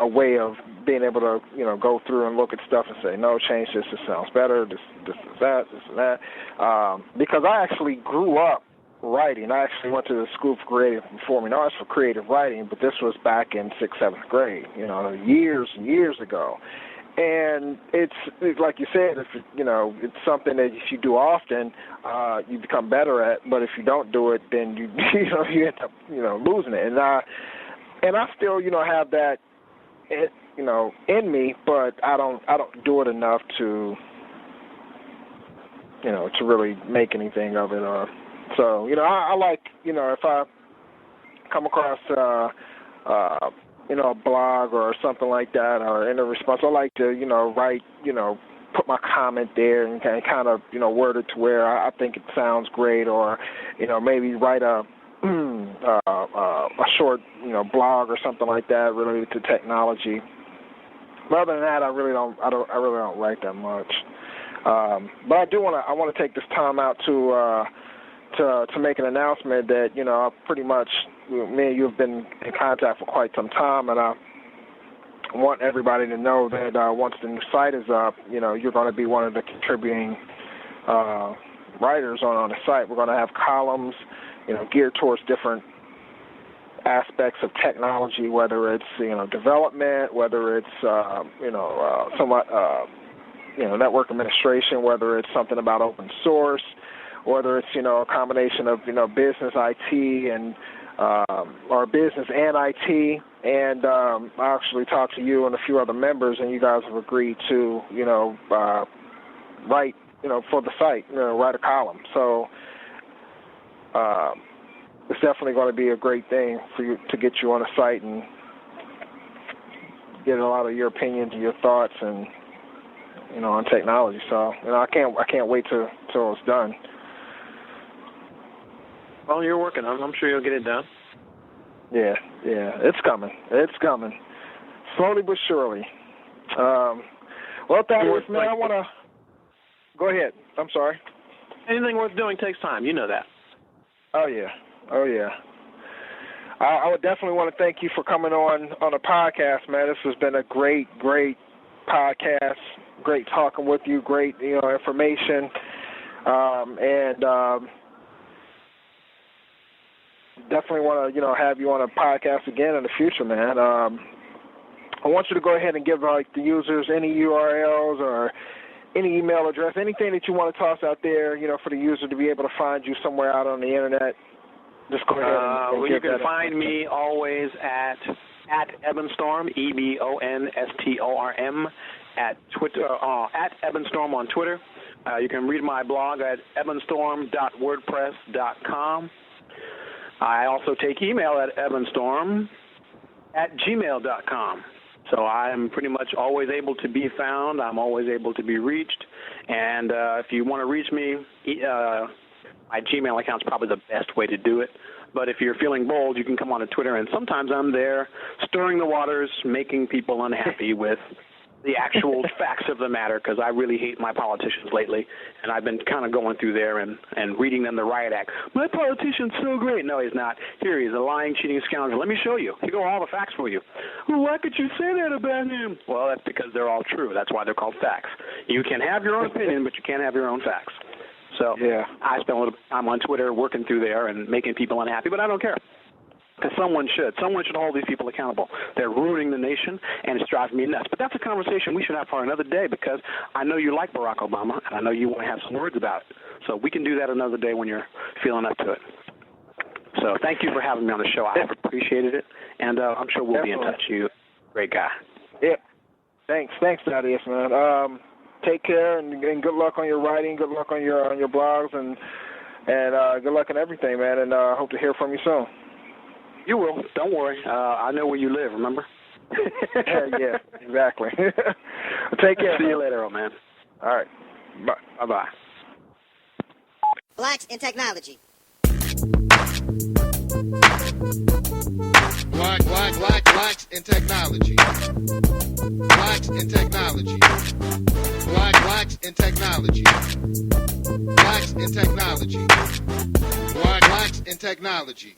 S3: way of being able to go through and look at stuff and say, no, change this. This sounds better. This is that. This is that. Because I actually grew up writing. I actually went to the School for Creative Performing Arts for creative writing, but this was back in 6th, 7th grade, years and years ago. And it's like you said, it's something that if you do often, you become better at. But if you don't do it, then you end up losing it. And I still have that in me, but I don't do it enough to to really make anything of it. So I like if I come across a blog or something like that, or in a response, I like to write put my comment there and kind of word it to where I think it sounds great, or maybe write a short blog or something like that related to technology. But other than that, I really don't write that much. But I want to take this time out to make an announcement that I pretty much, me and you have been in contact for quite some time, and I want everybody to know that once the new site is up, you're going to be one of the contributing writers on the site. We're going to have columns geared towards different aspects of technology, whether it's development, whether it's somewhat network administration, whether it's something about open source, whether it's a combination of business IT and or business and IT. And I actually talked to you and a few other members, and you guys have agreed to write for the site, write a column. So it's definitely going to be a great thing for you to get you on the site and get a lot of your opinions and your thoughts and on technology. So I can't wait till it's done.
S4: Well, you're working on it. I'm sure you'll get it done.
S3: Yeah, it's coming. Slowly but surely. Well, Thaddeus, man, I want to go ahead. I'm sorry.
S4: Anything worth doing takes time. You know that.
S3: Oh yeah. I would definitely want to thank you for coming on the podcast, man. This has been a great podcast. Great talking with you. Great, information. And definitely want to, have you on a podcast again in the future, man. I want you to go ahead and give the users any URLs or any email address, anything that you want to toss out there, for the user to be able to find you somewhere out on the internet. Just go ahead and
S4: you can find me always at Ebonstorm, EBONSTORM, at Twitter, at Ebonstorm on Twitter. You can read my blog at ebonstorm.wordpress.com. I also take email at ebonstorm@gmail.com. So I'm pretty much always able to be found. I'm always able to be reached. And if you want to reach me, my Gmail account is probably the best way to do it. But if you're feeling bold, you can come on to Twitter, and sometimes I'm there stirring the waters, making people unhappy with the actual facts of the matter, because I really hate my politicians lately, and I've been kind of going through there and reading them the riot act. My politician's so great. No, he's not. Here, he's a lying, cheating scoundrel. Let me show you. Here go all the facts for you. Well, why could you say that about him? Well, that's because they're all true. That's why they're called facts. You can have your own opinion, but you can't have your own facts. So yeah, I spend a little time on Twitter working through there and making people unhappy, but I don't care. Because someone should hold these people accountable. They're ruining the nation, and it's driving me nuts. But that's a conversation we should have for another day, because I know you like Barack Obama, and I know you want to have some words about it. So we can do that another day when you're feeling up to it. So thank you for having me on the show. I have appreciated it, and I'm sure we'll be in touch. You're a great guy.
S3: Yeah. Thanks, Thaddeus, man. Take care, and good luck on your writing. Good luck on your blogs, and good luck on everything, man. And I hope to hear from you soon.
S4: You will. Don't worry. I know where you live, remember?
S3: Yeah, exactly. Take care.
S4: See you later, old man.
S3: All right. Bye.
S4: Bye-bye.
S1: Blacks in Technology.
S2: Blacks in technology. Blacks in technology. Blacks in technology. Blacks in technology. Blacks in technology.